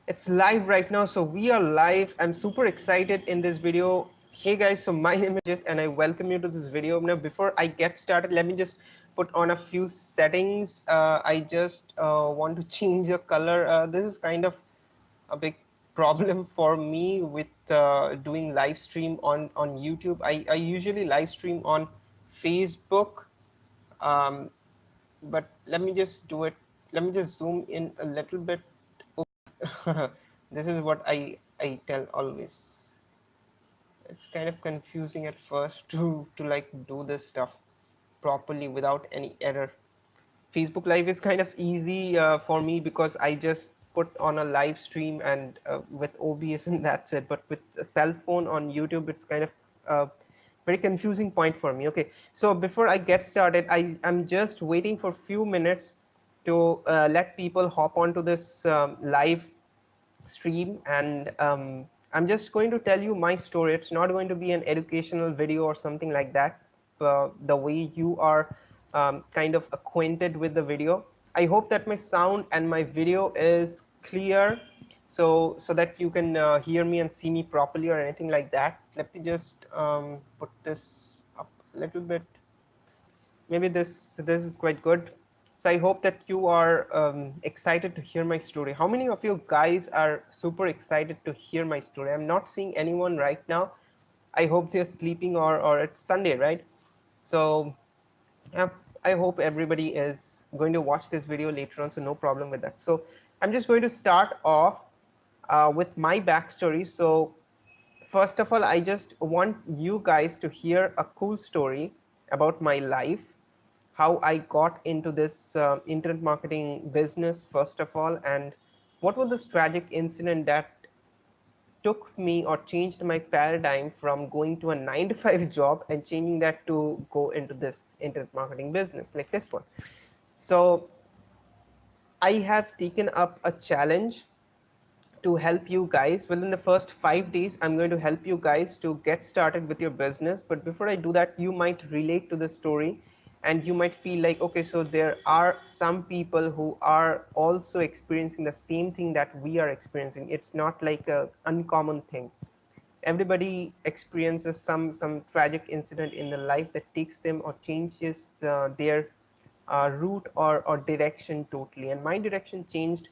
It's live right now, so we are live. I'm super excited in this video. Hey guys, so my name is Arijit and I welcome you to this video. Now, before I get started, let me just put on a few settings. I just want to change the color. This is kind of a big problem for me with doing live stream on YouTube. I usually live stream on Facebook, um, but let me just do it. Let me just zoom in a little bit. This is what I tell always. It's kind of confusing at first to like do this stuff properly without any error. Facebook Live is kind of easy for me because I just put on a live stream and with OBS and that's it. But with a cell phone on YouTube, it's kind of a very confusing point for me. Okay, so before I get started, I'm just waiting for a few minutes to let people hop onto this live stream, and I'm just going to tell you my story. It's not going to be an educational video or something like that, the way you are kind of acquainted with the video. I hope that my sound and my video is clear, so that you can hear me and see me properly or anything like that. Let me just put this up a little bit. Maybe this is quite good. So I hope that you are excited to hear my story. How many of you guys are super excited to hear my story? I'm not seeing anyone right now. I hope they're sleeping, or it's Sunday, right? So uh, I hope everybody is going to watch this video later on, so no problem with that. So I'm just going to start off with my backstory. So first of all, I just want you guys to hear a cool story about my life, how I got into this internet marketing business, first of all, and what was this tragic incident that took me or changed my paradigm from going to a 9 to 5 job and changing that to go into this internet marketing business like this one. So I have taken up a challenge to help you guys. Within the first 5 days, I'm going to help you guys to get started with your business. But before I do that, you might relate to the story and you might feel like, okay, so there are some people who are also experiencing the same thing that we are experiencing. It's not like a uncommon thing. Everybody experiences some tragic incident in their life that takes them or changes their route or direction totally. And my direction changed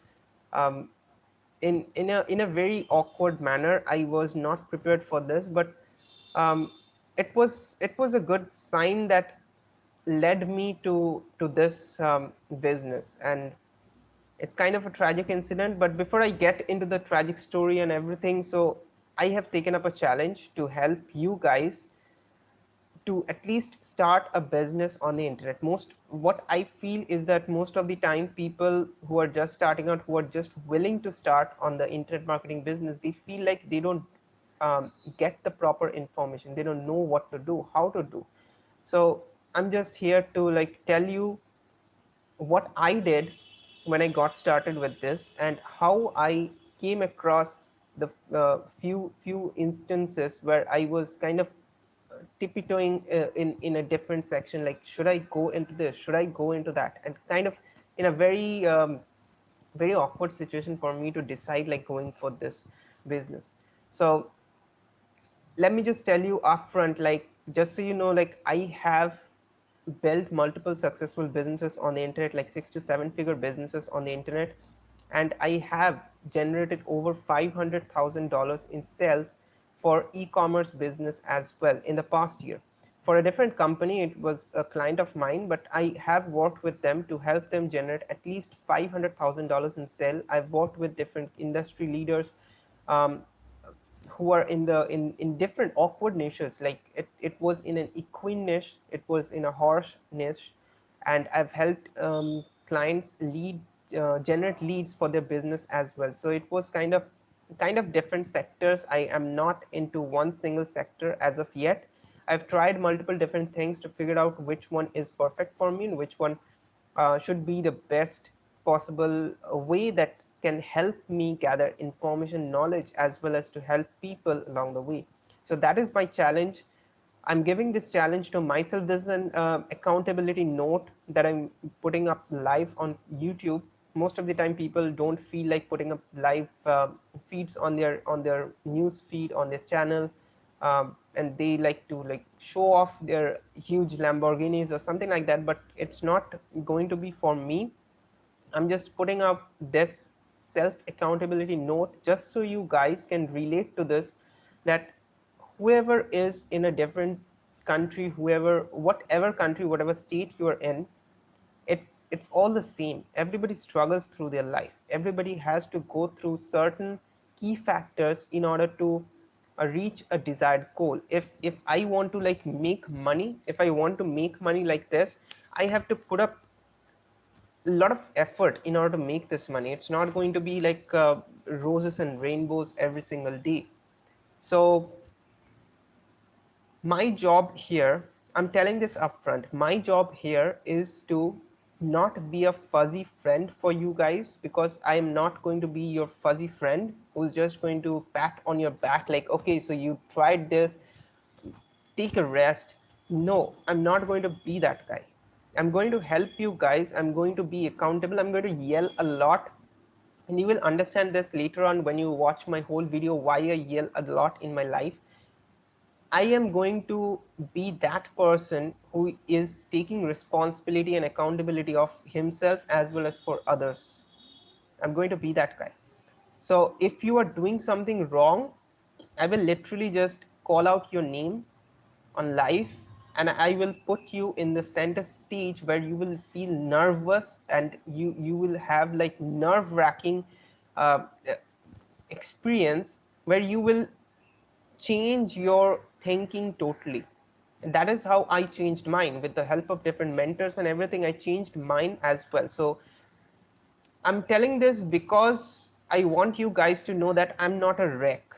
um, in a very awkward manner. I was not prepared for this, but um, it was a good sign that led me to this business. And it's kind of a tragic incident, but before I get into the tragic story and everything, so I have taken up a challenge to help you guys to at least start a business on the internet. Most what I feel is that most of the time people who are just starting out, who are just willing to start on the internet marketing business, they feel like they don't get the proper information. They don't know what to do, how to do. So I'm just here to like tell you what I did when I got started with this, and how I came across the few instances where I was kind of tippy-toeing in a different section, like should I go into this, should I go into that, and kind of in a very awkward situation for me to decide like going for this business. So let me just tell you upfront, like just so you know, like I have built multiple successful businesses on the internet, like 6 to 7 figure businesses on the internet, and I have generated over $500,000 in sales for e-commerce business as well in the past year. For a different company, it was a client of mine, but I have worked with them to help them generate at least $500,000 in sale. I've worked with different industry leaders, um, who are in different awkward niches. Like it was in an equine niche, it was in a horse niche, and I've helped clients generate leads for their business as well. So it was kind of different sectors. I am not into one single sector as of yet. I've tried multiple different things to figure out which one is perfect for me and which one should be the best possible way that can help me gather information, knowledge, as well as to help people along the way. So that is my challenge. I'm giving this challenge to myself. This is an accountability note that I'm putting up live on YouTube. most of the time people don't feel like putting up live feeds on their news feed on their channel, and they like to like show off their huge Lamborghinis or something like that, but it's not going to be for me. I'm just putting up this self accountability note just so you guys can relate to this, that whoever is in a different country, whoever, whatever country, whatever state you are in, it's all the same. Everybody struggles through their life. Everybody has to go through certain key factors in order to reach a desired goal. If I want to like make money, if I want to make money like this, I have to put up a lot of effort in order to make this money. It's not going to be like roses and rainbows every single day. So my job here, I'm telling this upfront, my job here is to not be a fuzzy friend for you guys, because I am not going to be your fuzzy friend who's just going to pat on your back like, okay, so you tried this, take a rest. No, I'm not going to be that guy. I'm going to help you guys. I'm going to be accountable. I'm going to yell a lot. And you will understand this later on when you watch my whole video, why I yell a lot in my life. I am going to be that person who is taking responsibility and accountability of himself as well as for others. I'm going to be that guy. So if you are doing something wrong, I will literally just call out your name on live, and I will put you in the center stage where you will feel nervous, and you will have like nerve wracking uh, experience where you will change your thinking totally. And that is how I changed mine. With the help of different mentors and everything, I changed mine as well. So I'm telling this because I want you guys to know that I'm not a wreck.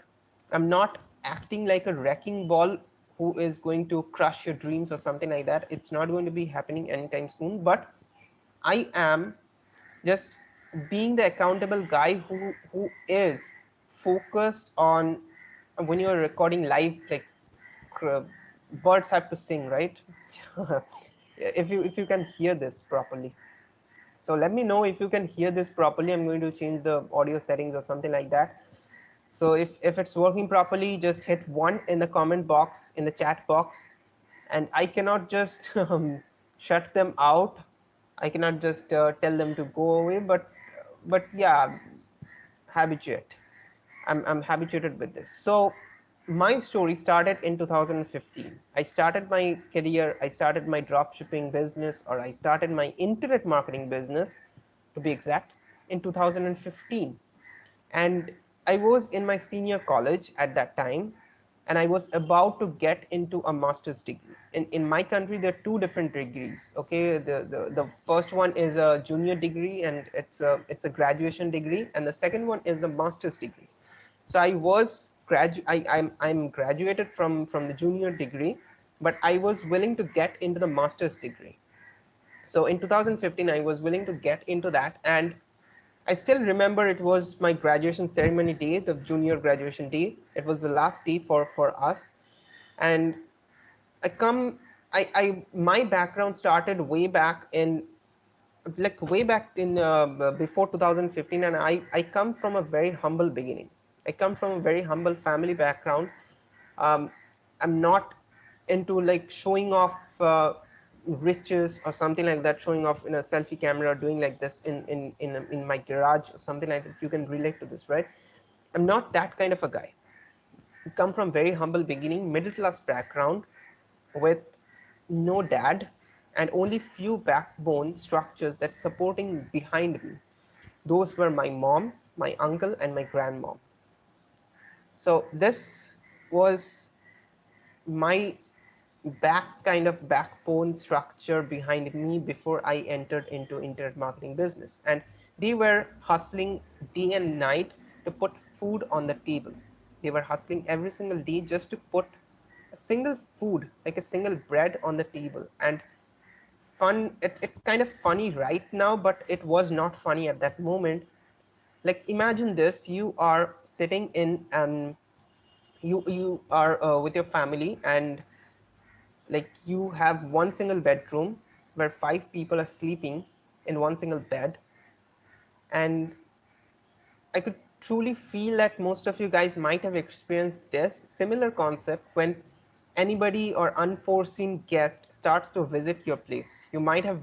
I'm not acting like a wrecking ball who is going to crush your dreams or something like that. It's not going to be happening anytime soon. But I am just being the accountable guy who is focused on, when you're recording live, like birds have to sing, right? If you can hear this properly, so let me know if you can hear this properly. I'm going to change the audio settings or something like that. So if it's working properly, just hit 1 in the comment box, in the chat box. And I cannot just shut them out. I cannot just tell them to go away, but yeah, habituate. I'm habituated with this. So my story started in 2015. I started my career, I started my drop shipping business, or I started my internet marketing business, to be exact, in 2015. And I was in my senior college at that time, and I was about to get into a master's degree. In my country, there are two different degrees. Okay, the first one is a junior degree, and it's a graduation degree, and the second one is the master's degree. So I was I'm graduated from the junior degree, but I was willing to get into the master's degree. So in 2015, I was willing to get into that, and I still remember it was my graduation ceremony day, the junior graduation day. It was the last day for us, and I come. My background started way back in, like way back in before 2015, and I come from a very humble beginning. I come from a very humble family background. um, I'm not into like showing off riches or something like that, showing off in a selfie camera, doing like this in my garage or something like that. You can relate to this, right? I'm not that kind of a guy. I come from very humble beginning, middle class background, with no dad, and only few backbone structures that supporting behind me. Those were my mom, my uncle, and my grandmom. So this was my kind of backbone structure behind me before I entered into internet marketing business. And they were hustling day and night to put food on the table. They were hustling every single day just to put a single food, like a single bread on the table. And it's kind of funny right now, but it was not funny at that moment. Like imagine this, you are sitting in you are with your family, and like you have one single bedroom where 5 people are sleeping in one single bed, And I could truly feel that most of you guys might have experienced this similar concept when anybody or unforeseen guest starts to visit your place. You might have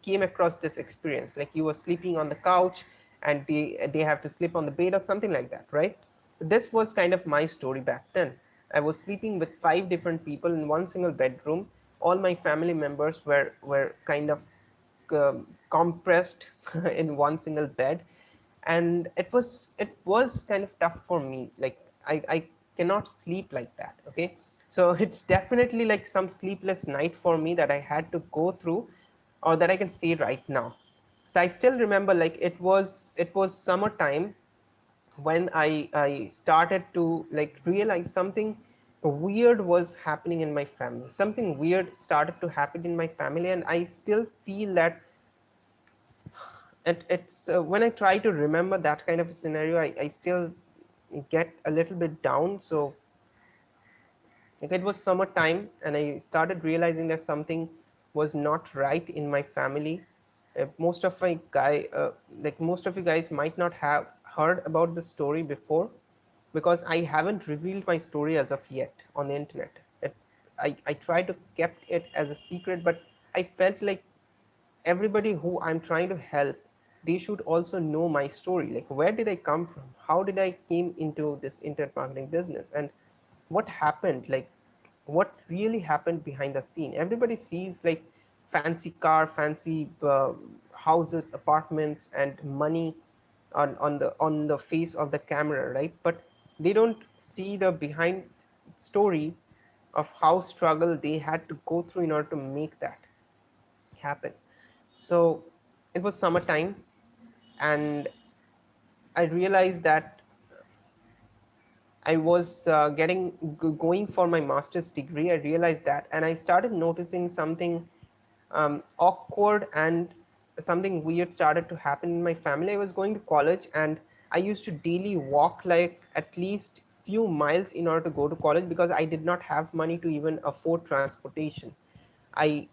came across this experience, like you were sleeping on the couch and they have to sleep on the bed or something like that, right? This was kind of my story back then. I was sleeping with five different people in one single bedroom. All my family members were kind of compressed in one single bed, and it was kind of tough for me. Like I cannot sleep like that. Okay, so it's definitely like some sleepless night for me that I had to go through, or that I can see right now. So I still remember, like it was summertime when I started to like realize something weird was happening in my family. Something weird started to happen in my family, and I still feel that it's when I try to remember that kind of a scenario, I still get a little bit down. So like it was summertime, and I started realizing that something was not right in my family. Most of my guy, like most of you guys might not have heard about the story before, because I haven't revealed my story as of yet on the internet. I tried to kept it as a secret, but I felt like everybody who I'm trying to help, they should also know my story. Like, where did I come from? How did I came into this internet marketing business? And what happened? Like, what really happened behind the scene? Everybody sees like fancy car, fancy houses, apartments, and money on the face of the camera, right? But they don't see the behind story of how struggle they had to go through in order to make that happen. So it was summertime, and I realized that I was going for my master's degree. I realized that, and I started noticing something awkward and something weird started to happen in my family. I was going to college, and I used to daily walk like at least few miles in order to go to college, because I did not have money to even afford transportation. I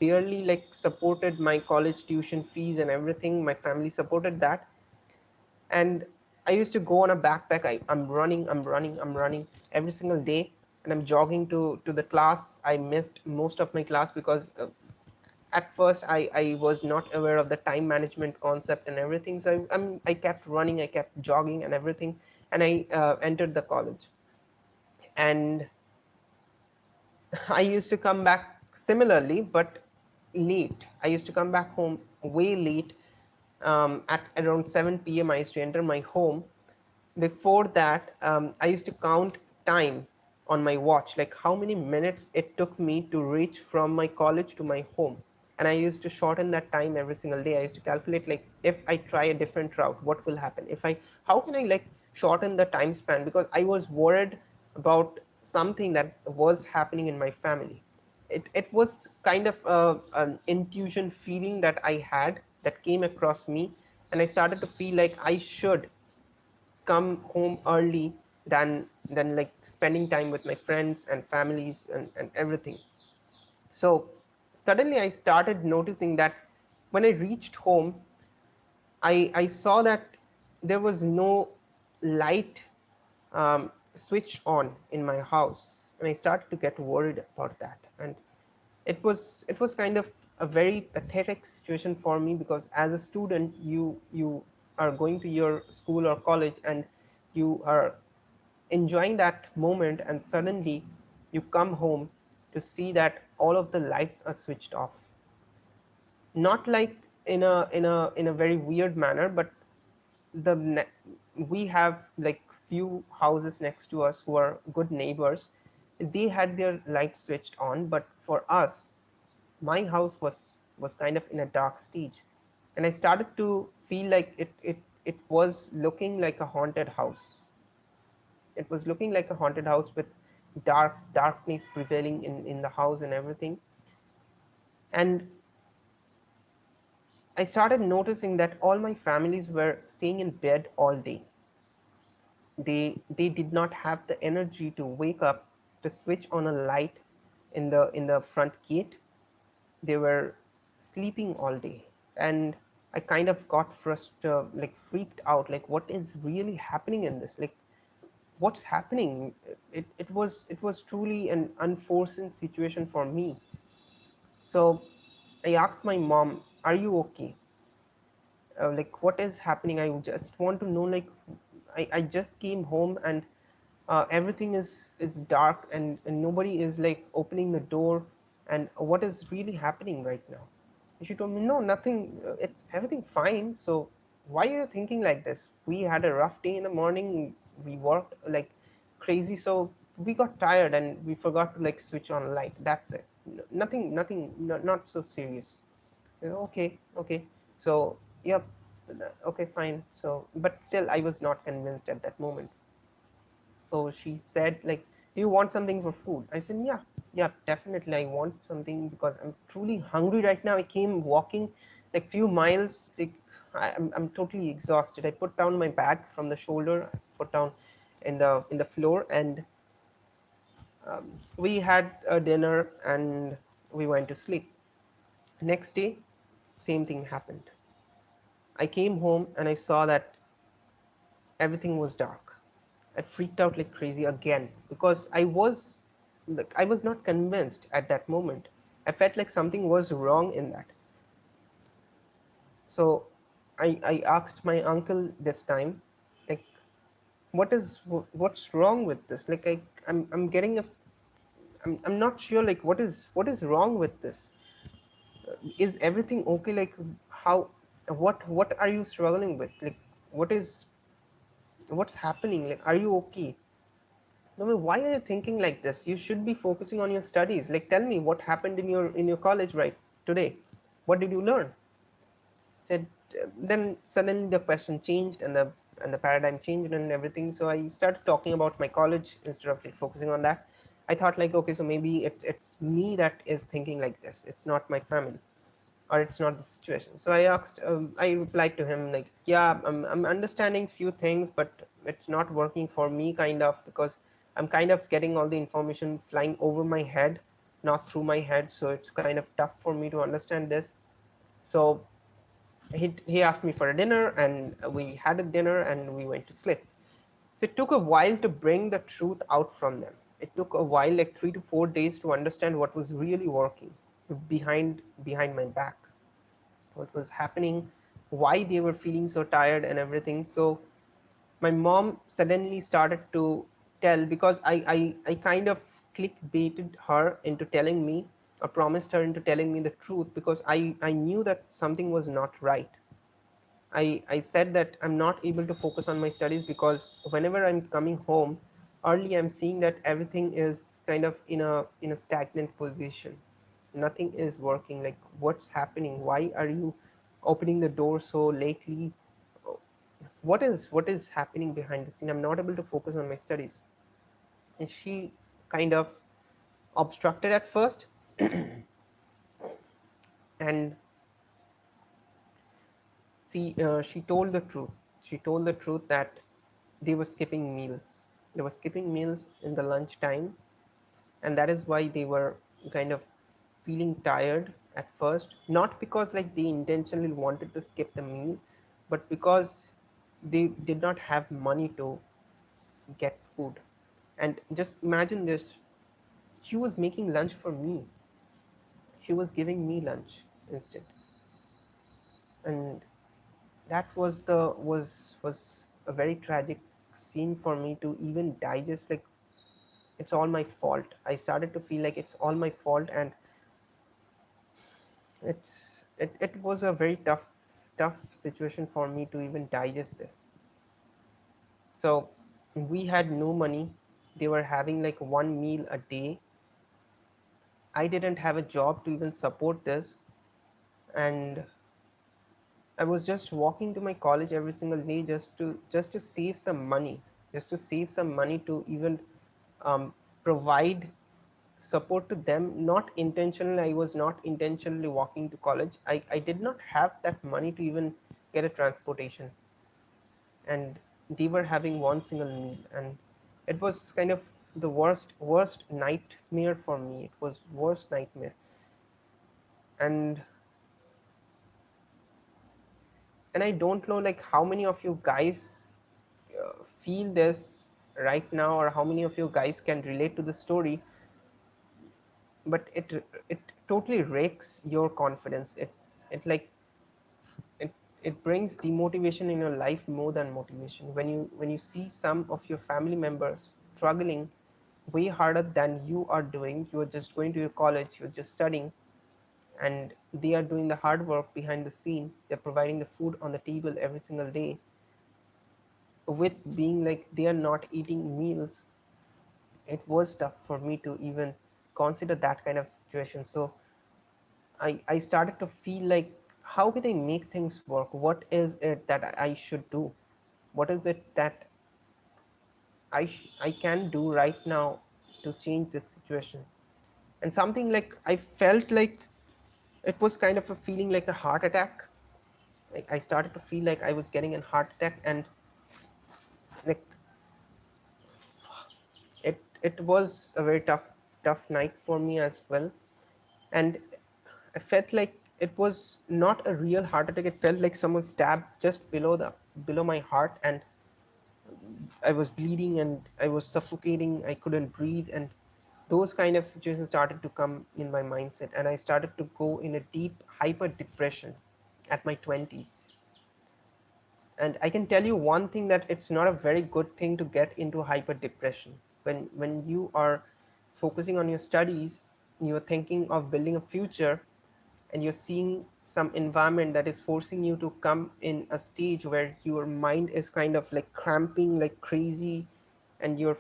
barely like supported my college tuition fees and everything. My family supported that, and I used to go on a backpack. I'm running every single day, and I'm jogging to the class. I missed most of my class because at first I was not aware of the time management concept and everything. So I kept running, I kept jogging and everything, and I entered the college. And I used to come back similarly, but late. I used to come back home way late. At around 7 p.m., I used to enter my home. Before that, I used to count time on my watch, like how many minutes it took me to reach from my college to my home. And I used to shorten that time every single day. I used to calculate, like, if I try a different route, what will happen? How can I like shorten the time span? Because I was worried about something that was happening in my family. It was kind of an intuition feeling that I had that came across me, and I started to feel like I should come home early than like spending time with my friends and families and everything. So suddenly I started noticing that when I reached home, I saw that there was no light switch on in my house, and I started to get worried about that. And it was kind of a very pathetic situation for me, because as a student, you are going to your school or college, and you are enjoying that moment, and suddenly you come home to see that all of the lights are switched off. Not like in a very weird manner, but we have like few houses next to us who are good neighbors. They had their lights switched on, but for us, my house was kind of in a dark stage. And I started to feel like it was looking like a haunted house. It was looking like a haunted house with darkness prevailing in the house and everything. And I started noticing that all my families were staying in bed all day. They did not have the energy to wake up to switch on a light in the front gate. They were sleeping all day. And I kind of got frustrated, like freaked out, like what is really happening in this? Like what's happening? It was truly an unforeseen situation for me. So I asked my mom, "Are you okay? Like what is happening? I just want to know. Like I just came home and everything is dark and nobody is like opening the door, and what is really happening right now?" And she told me, "No, nothing. It's everything fine. So why are you thinking like this? We had a rough day in the morning. We worked like crazy, so we got tired and we forgot to like switch on light. That's it. Nothing, not so serious." Okay, okay. So, yep, okay, fine. So, but still, I was not convinced at that moment. So she said, like, "Do you want something for food?" I said, "Yeah, yeah, definitely. I want something because I'm truly hungry right now. I came walking like few miles. Like, I'm totally exhausted." I put down my bag from the shoulder, I put down in the floor, and we had a dinner and we went to sleep. Next day, same thing happened. I came home and I saw that everything was dark. I freaked out like crazy again because I was not convinced at that moment. I felt like something was wrong in that. So I asked my uncle this time, like, what's wrong with this? Like I'm getting I'm not sure like what is wrong with this. Is everything okay? Like how what are you struggling with? Like what is what's happening? Like are you okay? No, but why are you thinking like this? You should be focusing on your studies. Like, tell me what happened in your college right today. What did you learn? Said then suddenly the question changed and the paradigm changed and everything. So I started talking about my college instead of like focusing on that. I thought like okay, so maybe it's me that is thinking like this. It's not my family or it's not the situation. So I replied to him like, yeah, I'm understanding few things, but it's not working for me kind of because I'm kind of getting all the information flying over my head, not through my head. So it's kind of tough for me to understand this. So he asked me for a dinner and we had a dinner and we went to sleep. So it took a while to bring the truth out from them. It took a while, like 3 to 4 days, to understand what was really working behind my back, what was happening, why they were feeling so tired and everything. So my mom suddenly started to tell because I kind of clickbaited her into telling me or promised her into telling me the truth because I knew that something was not right. I said that I'm not able to focus on my studies because whenever I'm coming home early, I'm seeing that everything is kind of in a stagnant position. Nothing is working. Like what's happening? Why are you opening the door so lately? What is happening behind the scene? I'm not able to focus on my studies. And she kind of obstructed at first, and she told the truth. She told the truth that they were skipping meals. They were skipping meals in the lunch time, and that is why they were kind of feeling tired at first. Not because like they intentionally wanted to skip the meal, but because they did not have money to get food. And just imagine this: she was making lunch for me. She was giving me lunch instead, and that was a very tragic scene for me to even digest. Like it's all my fault. I started to feel like it's all my fault, and it was a very tough situation for me to even digest this. So we had no money. They were having like one meal a day. I didn't have a job to even support this, and I was just walking to my college every single day just to save some money, just to save some money to even provide support to them. Not intentionally, I was not intentionally walking to college. I did not have that money to even get a transportation, and they were having one single meal, and it was kind of the worst nightmare for me. It was worst nightmare. And And I don't know like how many of you guys feel this right now, or how many of you guys can relate to the story, but it totally wrecks your confidence. It like it it brings demotivation in your life more than motivation. When you see some of your family members struggling way harder than you are doing, you are just going to your college, you're just studying, and they are doing the hard work behind the scene, they're providing the food on the table every single day, with being like they are not eating meals. It was tough for me to even consider that kind of situation. So I started to feel like, how can I make things work? What is it that I should do? What is it that I can do right now to change this situation? And something like I felt like it was kind of a feeling like a heart attack. Like I started to feel like I was getting a heart attack, and like it was a very tough night for me as well. And I felt like it was not a real heart attack. It felt like someone stabbed just below my heart, and I was bleeding and I was suffocating. I couldn't breathe, and those kind of situations started to come in my mindset, and I started to go in a deep hyper depression at my 20s. And I can tell you one thing, that it's not a very good thing to get into hyper depression. When you are focusing on your studies, you're thinking of building a future, and you're seeing some environment that is forcing you to come in a stage where your mind is kind of like cramping like crazy, and you're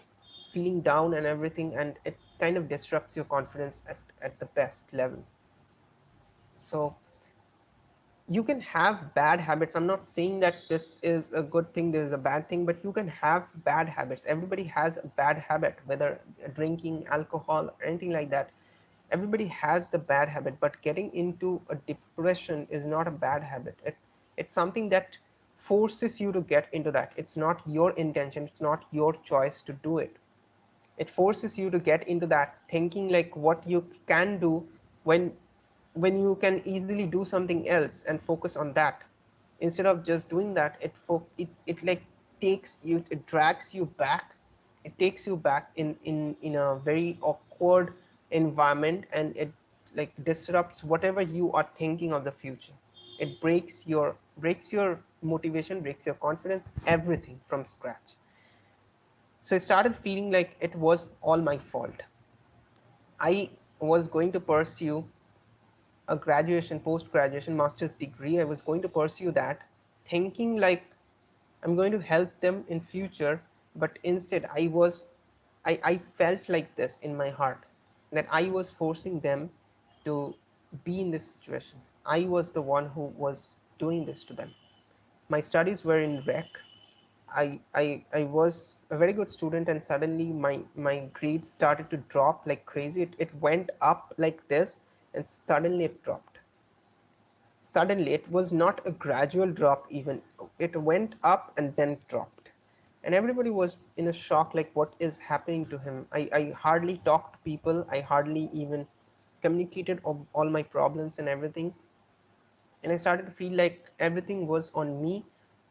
feeling down and everything, and it kind of disrupts your confidence at the best level. So you can have bad habits. I'm not saying that this is a good thing, this is a bad thing, but you can have bad habits. Everybody has a bad habit, whether drinking alcohol or anything like that. Everybody has the bad habit, but getting into a depression is not a bad habit. It's something that forces you to get into that. It's not your intention, it's not your choice to do it. It forces you to get into that thinking like what you can do, when you can easily do something else and focus on that. Instead of just doing that, it like takes you, it drags you back. It takes you back in a very awkward environment, and it like disrupts whatever you are thinking of the future. It breaks your motivation, breaks your confidence, everything from scratch. So I started feeling like it was all my fault. I was going to pursue a graduation, post graduation, master's degree. I was going to pursue that, thinking like I'm going to help them in future. But instead, I felt like this in my heart, that I was forcing them to be in this situation. I was the one who was doing this to them. My studies were in wreck. I was a very good student, and suddenly my grades started to drop like crazy. It went up like this, and suddenly it dropped. Suddenly, it was not a gradual drop even. It went up and then dropped. And everybody was in a shock, like what is happening to him? I hardly talked to people. I hardly even communicated all my problems and everything. And I started to feel like everything was on me.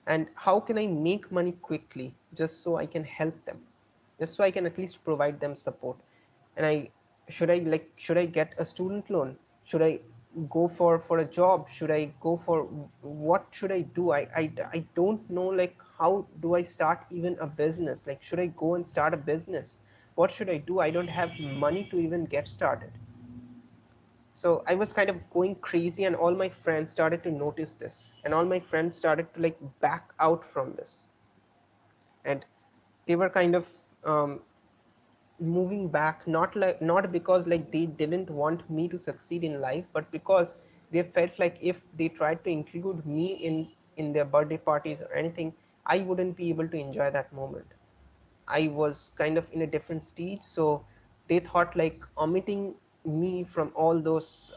And how can I make money quickly just so I can help them, just so I can at least provide them support? And should I get a student loan? Should I go for a job? Should I go for, what should I do? I don't know, like how do I start even a business? Like should I go and start a business? What should I do? I don't have money to even get started. So I was kind of going crazy, and all my friends started to notice this, and all my friends started to like back out from this. And they were kind of moving back, not because like they didn't want me to succeed in life, but because they felt like if they tried to include me in their birthday parties or anything, I wouldn't be able to enjoy that moment. I was kind of in a different stage, so they thought like omitting me from all those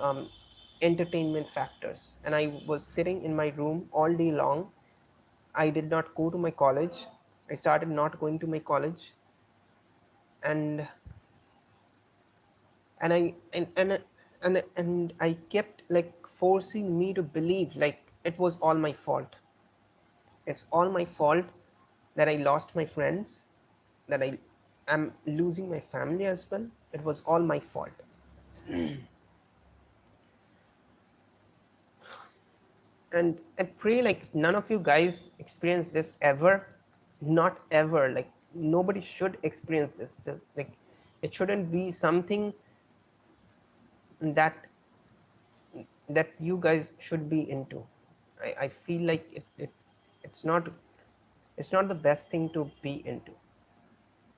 entertainment factors. And I was sitting in my room all day long. I did not go to my college. I started not going to my college, and I and I kept like forcing me to believe like it was all my fault. It's all my fault that I lost my friends, that I am losing my family as well. It was all my fault. And I pray like none of you guys experience this ever. Not ever. Like nobody should experience this. Like it shouldn't be something that you guys should be into. I feel like it's not, it's not the best thing to be into.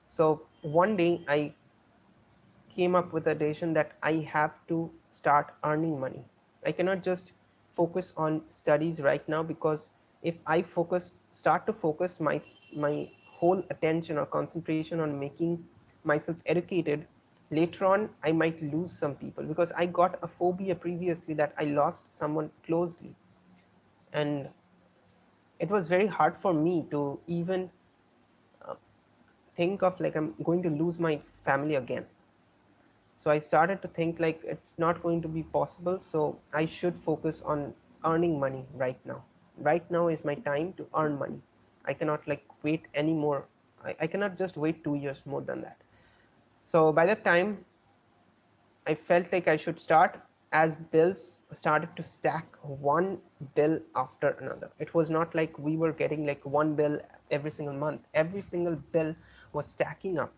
So one day I came up with a decision that I have to start earning money. I cannot just focus on studies right now, because if I start to focus my whole attention or concentration on making myself educated, later on I might lose some people, because I got a phobia previously that I lost someone closely, and it was very hard for me to even think of like I'm going to lose my family again. So I started to think like it's not going to be possible, so I should focus on earning money right now. Right now is my time to earn money. I cannot like wait anymore. I cannot just wait 2 years more than that. So by that time I felt like I should start, as bills started to stack, one bill after another. It was not like we were getting like one bill every single month. Every single bill was stacking up,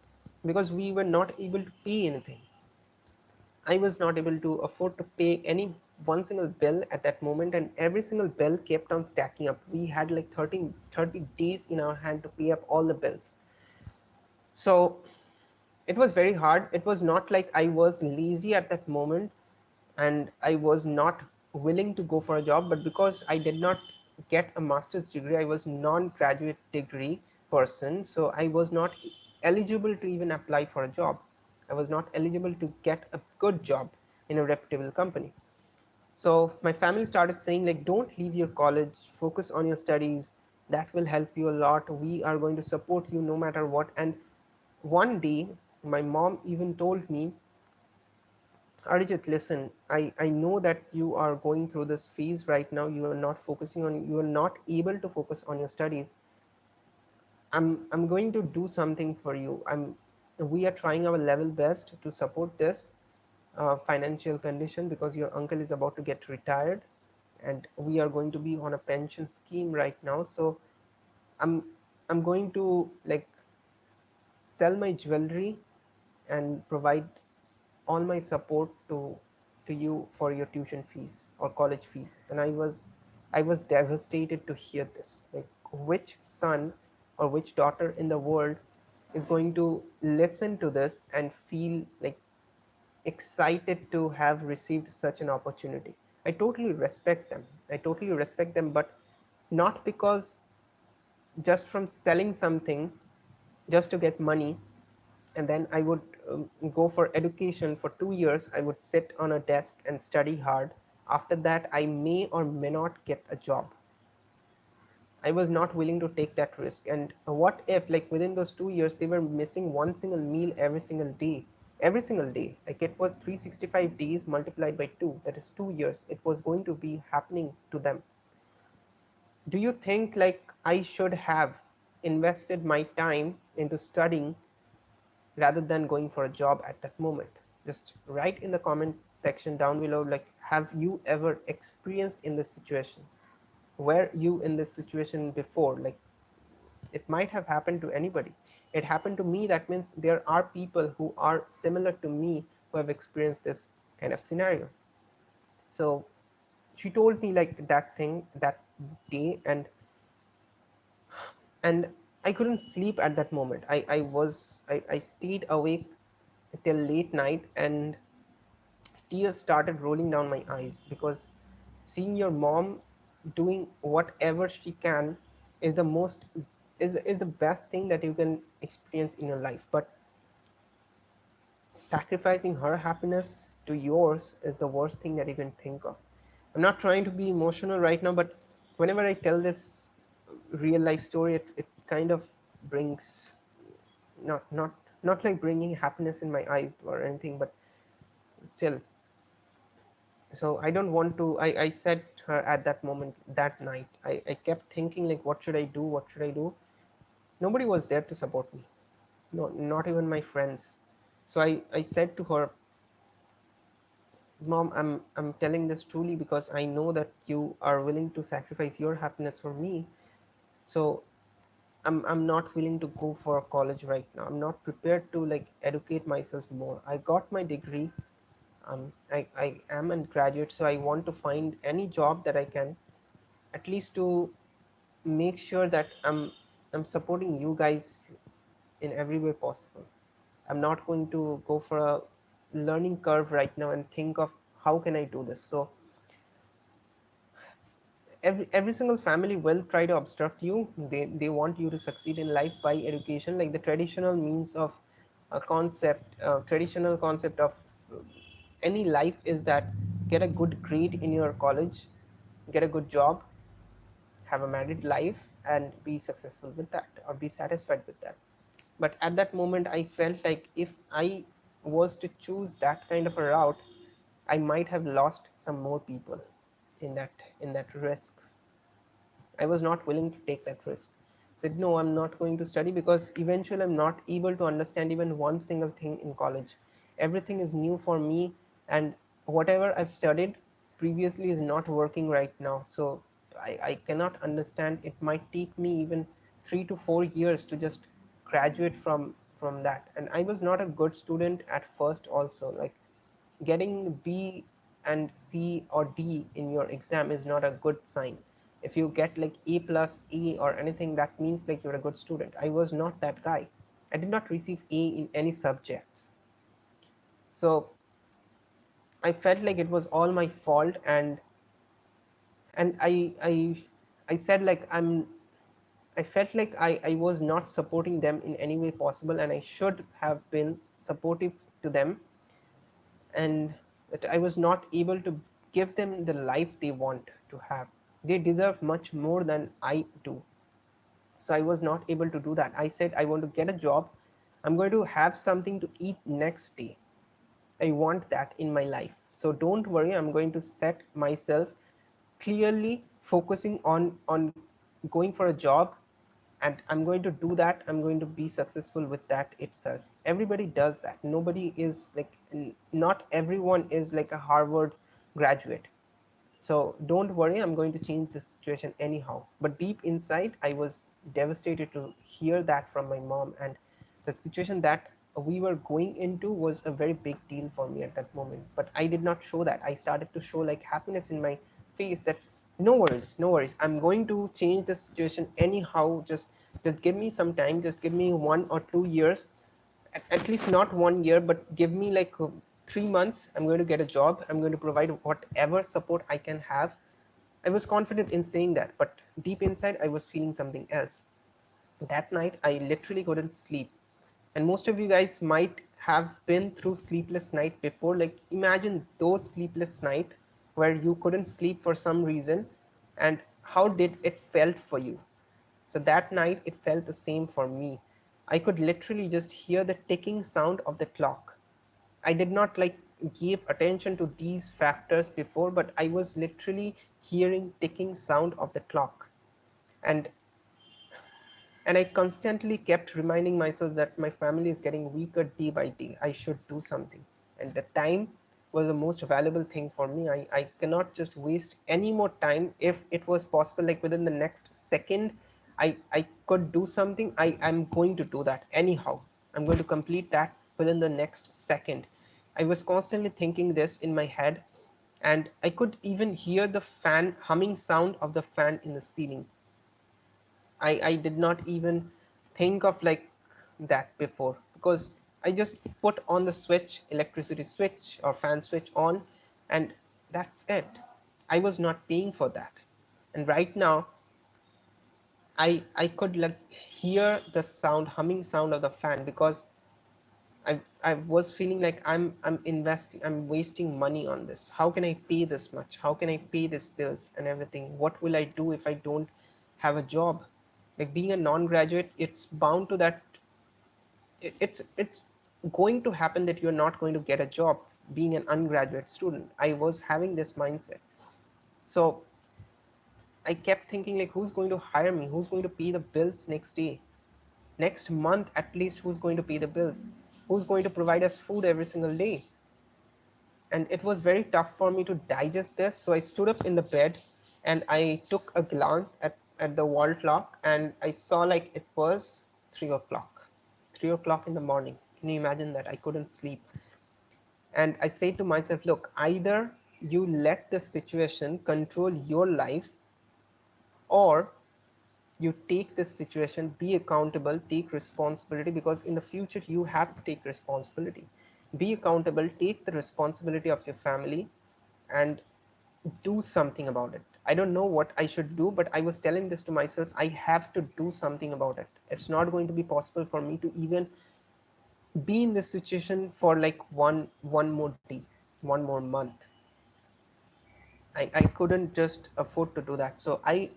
because we were not able to pay anything. I was not able to afford to pay any one single bill at that moment, and every single bill kept on stacking up. We had like 30 days in our hand to pay up all the bills. So it was very hard. It was not like I was lazy at that moment and I was not willing to go for a job, but because I did not get a master's degree, I was non-graduate degree person, so I was not eligible to even apply for a job. I was not eligible to get a good job in a reputable company. So my family started saying like, don't leave your college, focus on your studies. That will help you a lot. We are going to support you no matter what. And one day, my mom even told me, Arijit, listen, I know that you are going through this phase right now. You are not focusing on, you are not able to focus on your studies. I'm going to do something for you. We are trying our level best to support this financial condition, because your uncle is about to get retired and we are going to be on a pension scheme right now. So I'm I'm going to like sell my jewelry and provide all my support to you for your tuition fees or college fees. And I was devastated to hear this. Like, which son or which daughter in the world is going to listen to this and feel like excited to have received such an opportunity? I totally respect them. I totally respect them, but not because just from selling something just to get money, and then I would go for education for 2 years. I would sit on a desk and study hard. After that, I may or may not get a job. I was not willing to take that risk. And what if, like, within those 2 years, they were missing one single meal every single day? Every single day. Like, it was 365 days multiplied by 2. That is 2 years. It was going to be happening to them. Do you think, like, I should have invested my time into studying rather than going for a job at that moment? Just write in the comment section down below, like, have you ever experienced in this situation? Were you in this situation before? Like, it might have happened to anybody. It happened to me. That means there are people who are similar to me who have experienced this kind of scenario. So she told me like that thing that day, and I couldn't sleep at that moment. I stayed awake till late night, and tears started rolling down my eyes, because seeing your mom doing whatever she can is the most is the best thing that you can experience in your life. But sacrificing her happiness to yours is the worst thing that you can think of. I'm not trying to be emotional right now, but whenever I tell this real life story, it kind of brings, not like bringing happiness in my eyes or anything, but still, So I don't want to. I said her at that moment, that night. I kept thinking like, what should I do? What should I do? Nobody was there to support me. No, not even my friends. So I said to her, Mom, I'm telling this truly because I know that you are willing to sacrifice your happiness for me. So I'm not willing to go for college right now. I'm not prepared to like educate myself more. I got my degree. I am a graduate, so I want to find any job that I can, at least to make sure that I'm supporting you guys in every way possible. I'm not going to go for a learning curve right now and think of how can I do this. So every single family will try to obstruct you. They want you to succeed in life by education, like the traditional means of a concept, traditional concept of any life is that get a good grade in your college, get a good job, have a married life, and be successful with that or be satisfied with that. But at that moment I felt like if I was to choose that kind of a route, I might have lost some more people in that risk. I was not willing to take that risk. Said no, I'm not going to study because eventually I'm not able to understand even one single thing in college. Everything is new for me, and whatever I've studied previously is not working right now. So I cannot understand. It might take me even 3 to 4 years to just graduate from that. And I was not a good student at first also. Like getting B and C or D in your exam is not a good sign. If you get like A plus A or anything, that means like you're a good student. I was not that guy. I did not receive A in any subjects. So I felt like it was all my fault, and I said like I felt like I was not supporting them in any way possible, and I should have been supportive to them, and that I was not able to give them the life they want to have. They deserve much more than I do. So I was not able to do that. I said, I want to get a job. I'm going to have something to eat next day. I want that in my life. So don't worry, I'm going to set myself clearly focusing on going for a job, and I'm going to do that. I'm going to be successful with that itself. Everybody does that. Nobody is like not everyone is like a Harvard graduate. So don't worry, I'm going to change the situation anyhow. But deep inside, I was devastated to hear that from my mom. And the situation that we were going into was a very big deal for me at that moment. But I did not show that. I started to show like happiness in my face that no worries, no worries. I'm going to change the situation anyhow. Just give me some time. Just give me 1 or 2 years, at least not 1 year, but give me like 3 months. I'm going to get a job. I'm going to provide whatever support I can have. I was confident in saying that, but deep inside I was feeling something else. That night I literally couldn't sleep, and most of you guys might have been through sleepless night before. Like imagine those sleepless night where you couldn't sleep for some reason, and how did it felt for you. So that night it felt the same for me. I could literally just hear the ticking sound of the clock. I did not like give attention to these factors before, but I was literally hearing ticking sound of the clock. And I constantly kept reminding myself that my family is getting weaker day by day. I should do something. And the time was the most valuable thing for me. I cannot just waste any more time. If it was possible, like within the next second, I could do something, I'm going to do that anyhow. I'm going to complete that within the next second. I was constantly thinking this in my head, and I could even hear the fan humming sound of the fan in the ceiling. I did not even think of like that before, because I just put on the switch, electricity switch or fan switch on, and that's it. I was not paying for that. And right now I could like hear the sound, humming sound of the fan, because I was feeling like I'm wasting money on this. How can I pay this much? How can I pay these bills and everything? What will I do if I don't have a job? Like being a non-graduate, it's bound to that. It's going to happen that you're not going to get a job. being an undergraduate student. I was having this mindset. So I kept thinking like, who's going to hire me? Who's going to pay the bills next day? Next month at least, who's going to pay the bills? Who's going to provide us food every single day? And it was very tough for me to digest this. So I stood up in the bed and I took a glance at the wall clock, and I saw like it was 3 o'clock. 3 o'clock in the morning. Can you imagine that? I couldn't sleep. And I said to myself, look, either you let the situation control your life, or you take this situation, be accountable, take responsibility, because in the future you have to take responsibility. Be accountable, take the responsibility of your family, and do something about it. I don't know what I should do, but I was telling this to myself, I have to do something about it. It's not going to be possible for me to even be in this situation for like one more day, one more month. I couldn't just afford to do that. So I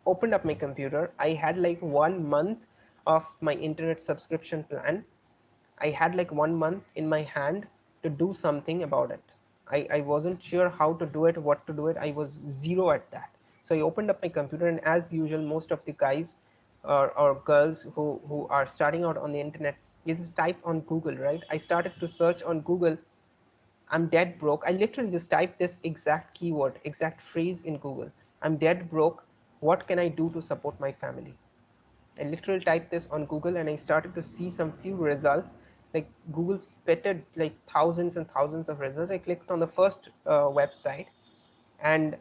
opened up my computer. I had like 1 month of my internet subscription plan. I had like 1 month in my hand to do something about it. I wasn't sure how to do it, what to do it. I was zero at that. So I opened up my computer, and as usual, most of the guys or girls who are starting out on the internet, you just type on Google, right? I started to search on Google. I'm dead broke. I literally just typed this exact keyword, exact phrase in Google. I'm dead broke. What can I do to support my family? I literally typed this on Google, and I started to see some few results. Like Google spitted like thousands and thousands of results. I clicked on the first website, and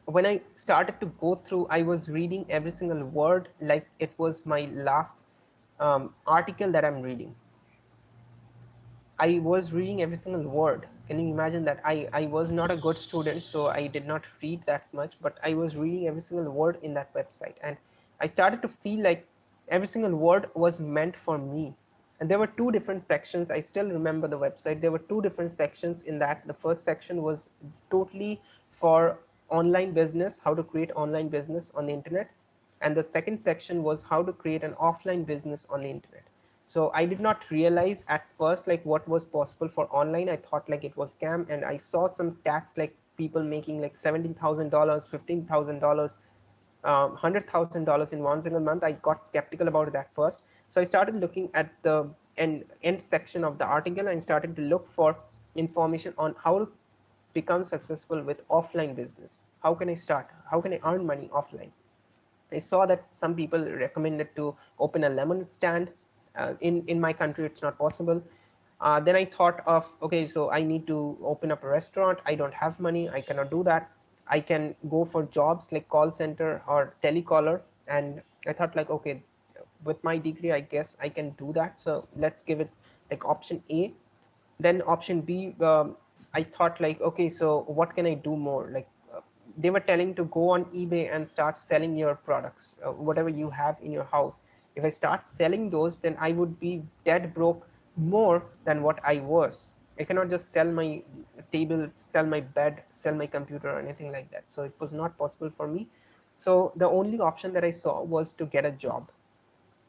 when I started to go through, I was reading every single word like it was my last article that I'm reading. I was reading every single word. Can you imagine that? I was not a good student, so I did not read that much, but I was reading every single word in that website. And I started to feel like every single word was meant for me. And there were two different sections. I still remember the website. There were two different sections in that. The first section was totally for online business, how to create online business on the internet. And the second section was how to create an offline business on the internet. So I did not realize at first like what was possible for online. I thought like it was scam, and I saw some stats like people making like $17,000, $15,000, $100,000 in one single month. I got skeptical about that first. So I started looking at the end section of the article and started to look for information on how to become successful with offline business. How can I start? How can I earn money offline? I saw that some people recommended to open a lemonade stand. In my country, it's not possible. Then I thought of, okay, so I need to open up a restaurant. I don't have money. I cannot do that. I can go for jobs like call center or telecaller. And I thought like, okay, with my degree, I guess I can do that. So let's give it like option A. Then option B, I thought like, okay, so what can I do more? Like they were telling to go on eBay and start selling your products, whatever you have in your house. If I start selling those, then I would be dead broke more than what I was. I cannot just sell my table, sell my bed, sell my computer or anything like that. So it was not possible for me. So the only option that I saw was to get a job.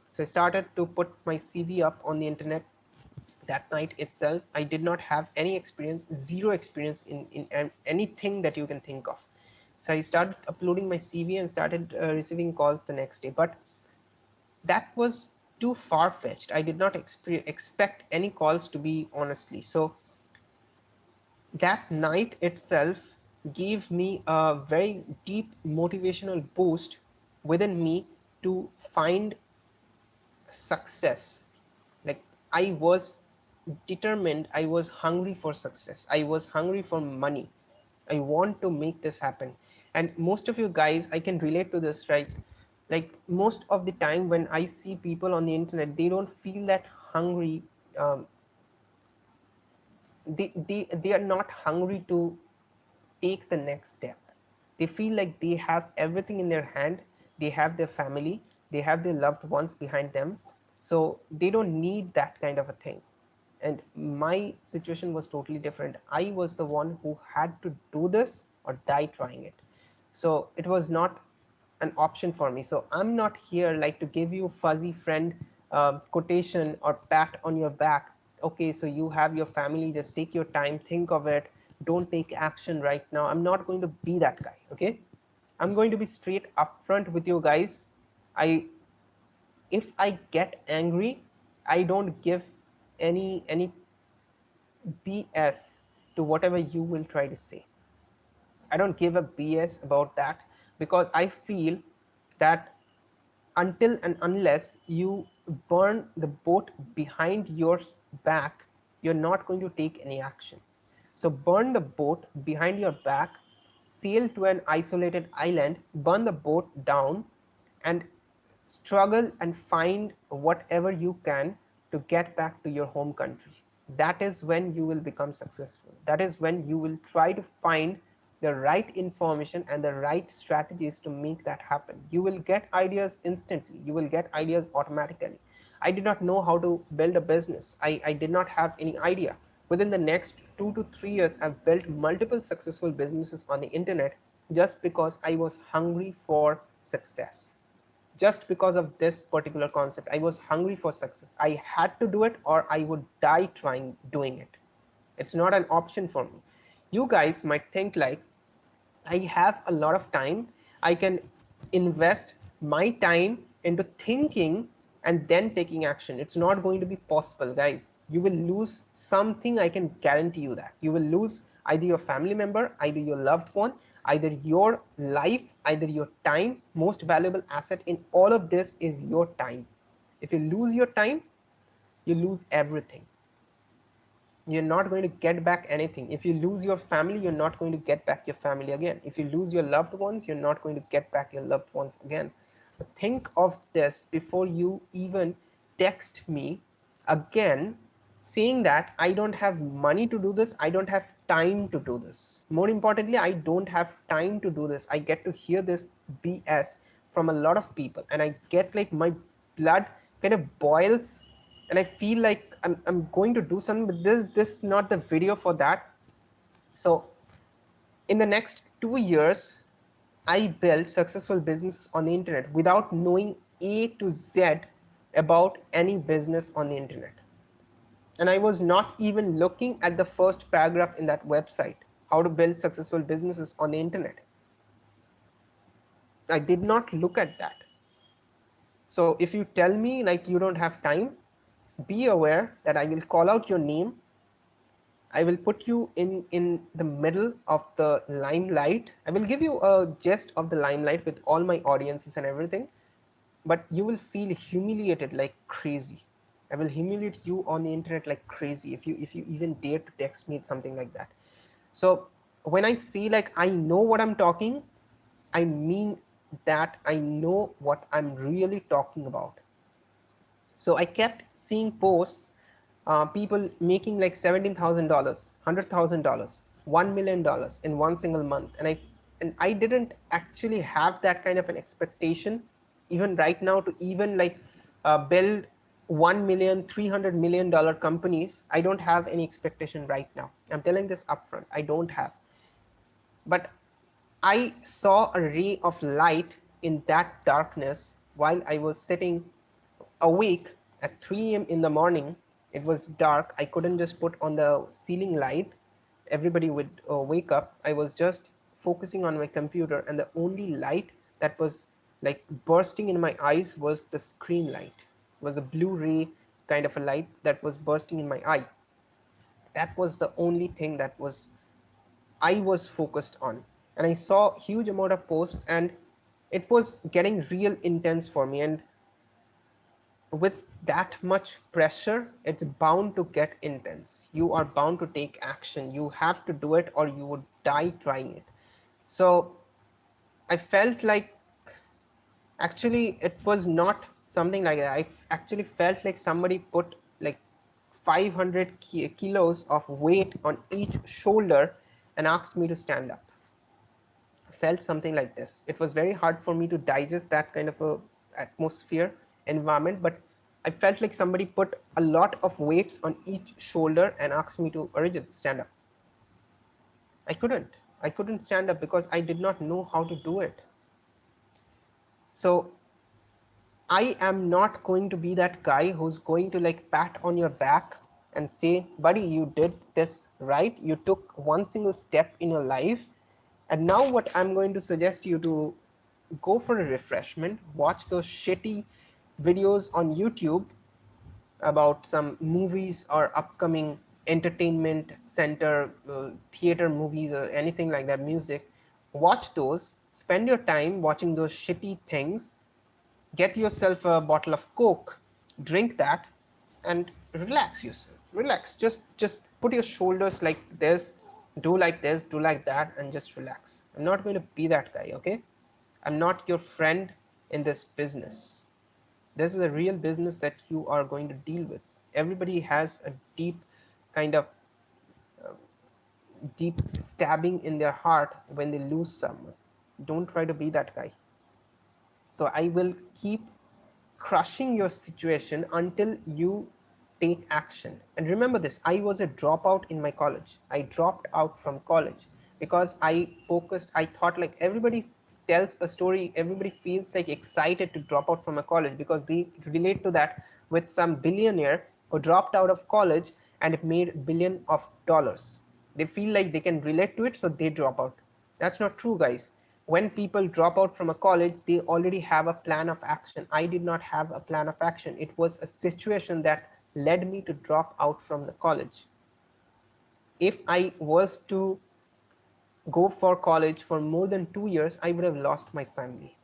So I started to put my CV up on the internet. That night itself, I did not have any experience, zero experience in anything that you can think of. So I started uploading my CV and started receiving calls the next day. But that was too far fetched. I did not expect any calls, to be honestly. So that night itself gave me a very deep motivational boost within me to find success. Like I was determined, I was hungry for success, I was hungry for money. I want to make this happen. And most of you guys, I can relate to this, right? Like most of the time when I see people on the internet, they don't feel that hungry. um, they are not hungry to take the next step. They feel like they have everything in their hand. They have their family, they have their loved ones behind them, so they don't need that kind of a thing. And my situation was totally different. I was the one who had to do this or die trying it. So it was not an option for me. So I'm not here like to give you fuzzy friend quotation or pat on your back okay, so you have your family, just take your time, think of it, don't take action right now. I'm not going to be that guy, okay? I'm going to be straight upfront with you guys. I If I get angry, I don't give any BS to whatever you will try to say. I don't give a BS about that, because I feel that until and unless you burn the boat behind your back, you're not going to take any action. So burn the boat behind your back, sail to an isolated island, burn the boat down, and struggle and find whatever you can to get back to your home country. That is when you will become successful. That is when you will try to find the right information and the right strategies to make that happen. You will get ideas instantly, you will get ideas automatically. I did not know how to build a business. I did not have any idea. Within the next 2 to 3 years, I've built multiple successful businesses on the internet, just because I was hungry for success. Just because of this particular concept, I was hungry for success. I had to do it, or I would die trying doing it. It's not an option for me. You guys might think like, I have a lot of time, I can invest my time into thinking and then taking action. It's not going to be possible, guys. You will lose something, I can guarantee you that. You will lose either your family member, either your loved one, either your life, either your time. Most valuable asset in all of this is your time. If you lose your time, you lose everything. You're not going to get back anything. If you lose your family, you're not going to get back your family again. If you lose your loved ones, you're not going to get back your loved ones again. So think of this before you even text me again saying that I don't have money to do this, I don't have time to do this. More importantly, I don't have time to do this. I get to hear this BS from a lot of people, and I get like my blood kind of boils, and I feel like I'm going to do something, but this is not the video for that. So in the next 2 years, I built successful business on the internet without knowing A to Z about any business on the internet. And I was not even looking at the first paragraph in that website, how to build successful businesses on the internet. I did not look at that. So if you tell me like you don't have time, be aware that I will call out your name. I will put you in the middle of the limelight. I will give you a gist of the limelight with all my audiences and everything, but you will feel humiliated like crazy. I will humiliate you on the internet like crazy if you even dare to text me something like that. So when I say like I know what I'm talking, I mean that I know what I'm really talking about. So I kept seeing posts, people making like $17,000, $100,000, $1 million in one single month, and I didn't actually have that kind of an expectation even right now to even like build 1 million, $300 million companies. I don't have any expectation right now. I'm telling this upfront. I don't have, but I saw a ray of light in that darkness while I was sitting awake at 3 a.m. in the morning. It was dark. I couldn't just put on the ceiling light. Everybody would wake up. I was just focusing on my computer, and the only light that was like bursting in my eyes was the screen light. It was a blue ray kind of a light that was bursting in my eye. That was the only thing that was I was focused on. And I saw huge amount of posts, and it was getting real intense for me. And with that much pressure, it's bound to get intense. You are bound to take action. You have to do it, or you would die trying it. So I felt like, actually it was not something like that. I actually felt like somebody put like 500 kilos of weight on each shoulder and asked me to stand up. Felt something like this. It was very hard for me to digest that kind of a atmosphere environment, but I felt like somebody put a lot of weights on each shoulder and asked me to, Arijit, stand up. I couldn't stand up because I did not know how to do it. So I am not going to be that guy who's going to like pat on your back and say, buddy, you did this right, you took one single step in your life, and now what I'm going to suggest you to go for a refreshment, watch those shitty videos on YouTube about some movies or upcoming entertainment center, theater movies or anything like that, music. Watch those, spend your time watching those shitty things, get yourself a bottle of Coke, drink that, and relax yourself. Relax. Just put your shoulders like this, do like that, and just relax. I'm not going to be that guy, okay? I'm not your friend in this business. This is a real business that you are going to deal with. Everybody has a kind of deep stabbing in their heart when they lose someone. Don't try to be that guy. So I will keep crushing your situation until you take action. And remember this, I was a dropout in my college. I dropped out from college because I thought like everybody tells a story, everybody feels like excited to drop out from a college because they relate to that with some billionaire who dropped out of college and made billion of dollars. They feel like they can relate to it, so they drop out. That's not true, guys. When people drop out from a college, they already have a plan of action. I did not have a plan of action. It was a situation that led me to drop out from the college. If I was to go for college for more than 2 years, I would have lost my family.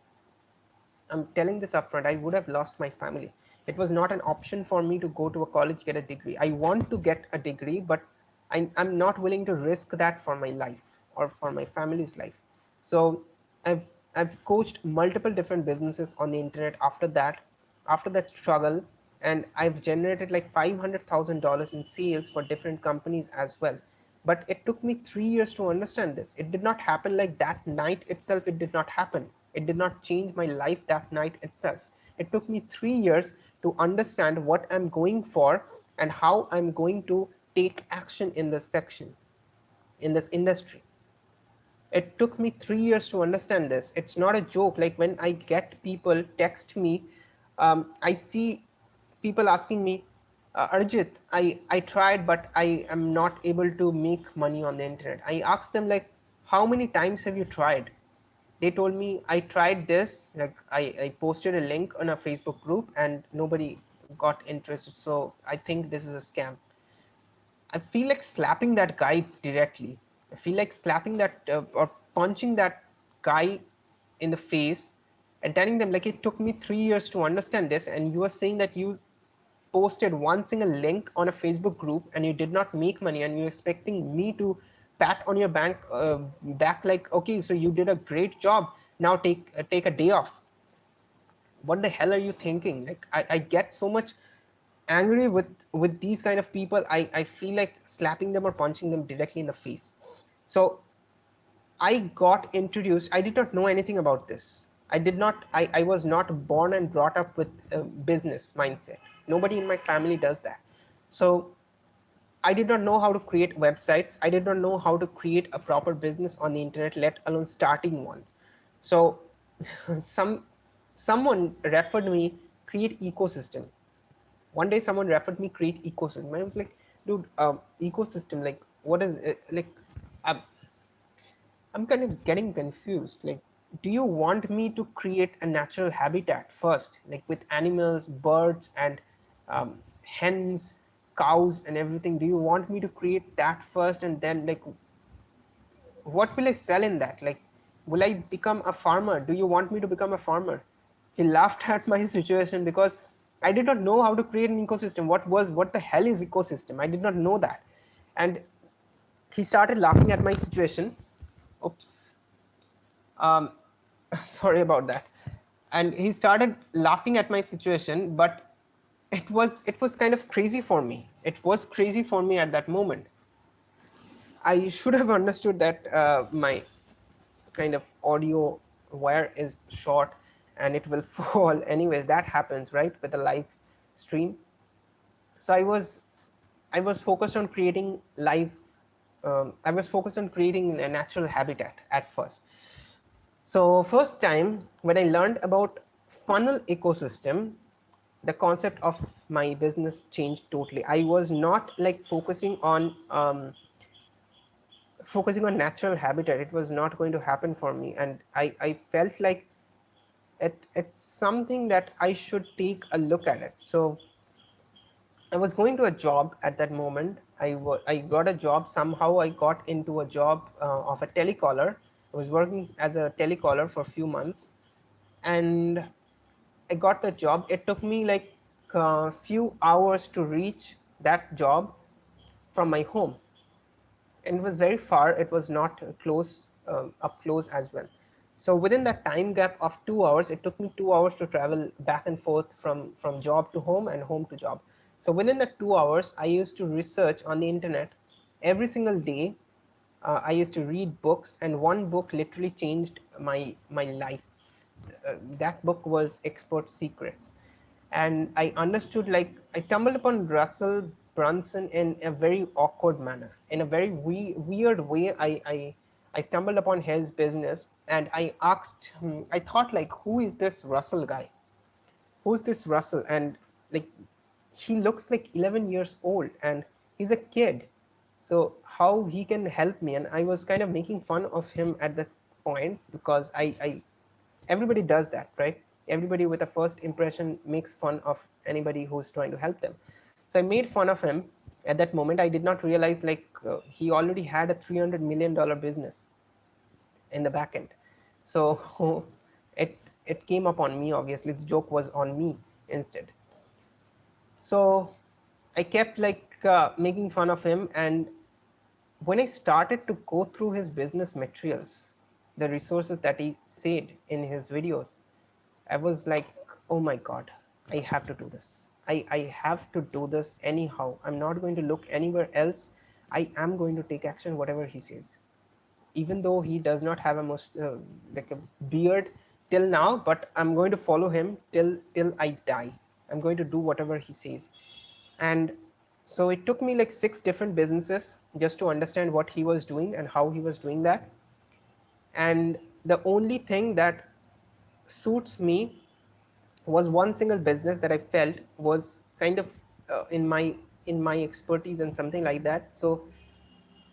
I'm telling this upfront, I would have lost my family. It was not an option for me to go to a college, get a degree. I want to get a degree, but I'm not willing to risk that for my life or for my family's life. So I've I've coached multiple different businesses on the internet after that struggle, and I've generated like $500,000 in sales for different companies as well. But it took me 3 years to understand this. It did not happen like that night itself. It did not happen. It did not change my life that night itself. It took me 3 years to understand what I'm going for and how I'm going to take action in this section, in this industry. It took me 3 years to understand this. It's not a joke. Like when I get people text me, I see people asking me, Arjit, I tried, but I am not able to make money on the internet. I asked them like, how many times have you tried? They told me I tried this, like I posted a link on a Facebook group and nobody got interested. So I think this is a scam. I feel like slapping that guy directly. I feel like slapping that or punching that guy in the face and telling them like it took me 3 years to understand this, and you are saying that you posted one single link on a Facebook group and you did not make money, and you're expecting me to pat on your back like, okay, so you did a great job. Now take a day off. What the hell are you thinking? Like I get so much angry with these kind of people. I feel like slapping them or punching them directly in the face. So I got introduced. I did not know anything about this. I was not born and brought up with a business mindset. Nobody in my family does that. So I did not know how to create websites. I did not know how to create a proper business on the internet, let alone starting one. So some someone referred me create ecosystem. One day someone referred me create ecosystem. I was like, dude, ecosystem, like what is it? Like I'm, I'm kind of getting confused. Like, do you want me to create a natural habitat first, like with animals, birds, and hens, cows, and everything? Do you want me to create that first, and then like what will I sell in that? Like, will I become a farmer? Do you want me to become a farmer? He laughed at my situation because I did not know how to create an ecosystem. What the hell is ecosystem? I did not know that. And he started laughing at my situation. Oops. Um, sorry about that. And he started laughing at my situation, but it was kind of crazy for me. It was crazy for me at that moment. I should have understood that my kind of audio wire is short and it will fall. Anyways, that happens, right, with a live stream. So I was focused on creating live. I was focused on creating a natural habitat at first. So first time when I learned about funnel ecosystem, the concept of my business changed totally. I was not like focusing on natural habitat. It was not going to happen for me, and I felt like it's something that I should take a look at it. So I was going to a job at that moment. I got a job. Somehow I got into a job of a telecaller. I was working as a telecaller for a few months, and I got the job. It took me like a few hours to reach that job from my home, and it was very far. It was not close, up close as well. So within that time gap of 2 hours, it took me 2 hours to travel back and forth from job to home and home to job. So within the 2 hours, I used to research on the internet every single day. I used to read books, and one book literally changed my life. That book was Expert Secrets, and I understood, like, I stumbled upon Russell Brunson in a very awkward manner, in a very weird way. I stumbled upon his business, and I asked I thought, like, who is this Russell guy? Who's this Russell? And like, he looks like 11 years old, and he's a kid. So how he can help me? And I was kind of making fun of him at that point, because I everybody does that, right? Everybody with a first impression makes fun of anybody who's trying to help them. So I made fun of him. At that moment, I did not realize, like, he already had a $300 million business in the back end. So it came up on me. Obviously, the joke was on me instead. So I kept, like, making fun of him. And when I started to go through his business materials, the resources that he said in his videos, I was like, oh my God, I have to do this. I have to do this anyhow. I'm not going to look anywhere else. I am going to take action, whatever he says. Even though he does not have a like a beard till now, but I'm going to follow him till I die. I'm going to do whatever he says. And so it took me like 6 different businesses just to understand what he was doing and how he was doing that. And the only thing that suits me was one single business that I felt was kind of in my expertise and something like that. So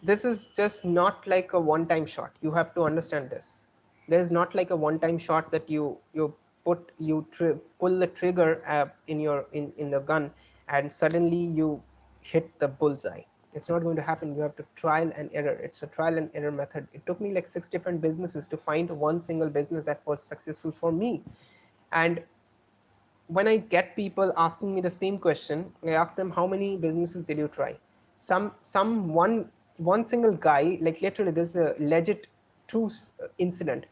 this is just not like a one time shot. You have to understand this. There is not like a one time shot that pull the trigger in in the gun, and suddenly you hit the bullseye. It's not going to happen. You have to trial and error. It's a trial and error method. It took me like 6 different businesses to find one single business that was successful for me. And when I get people asking me the same question, I ask them, how many businesses did you try? Some one single guy, like, literally, this is a legit true incident.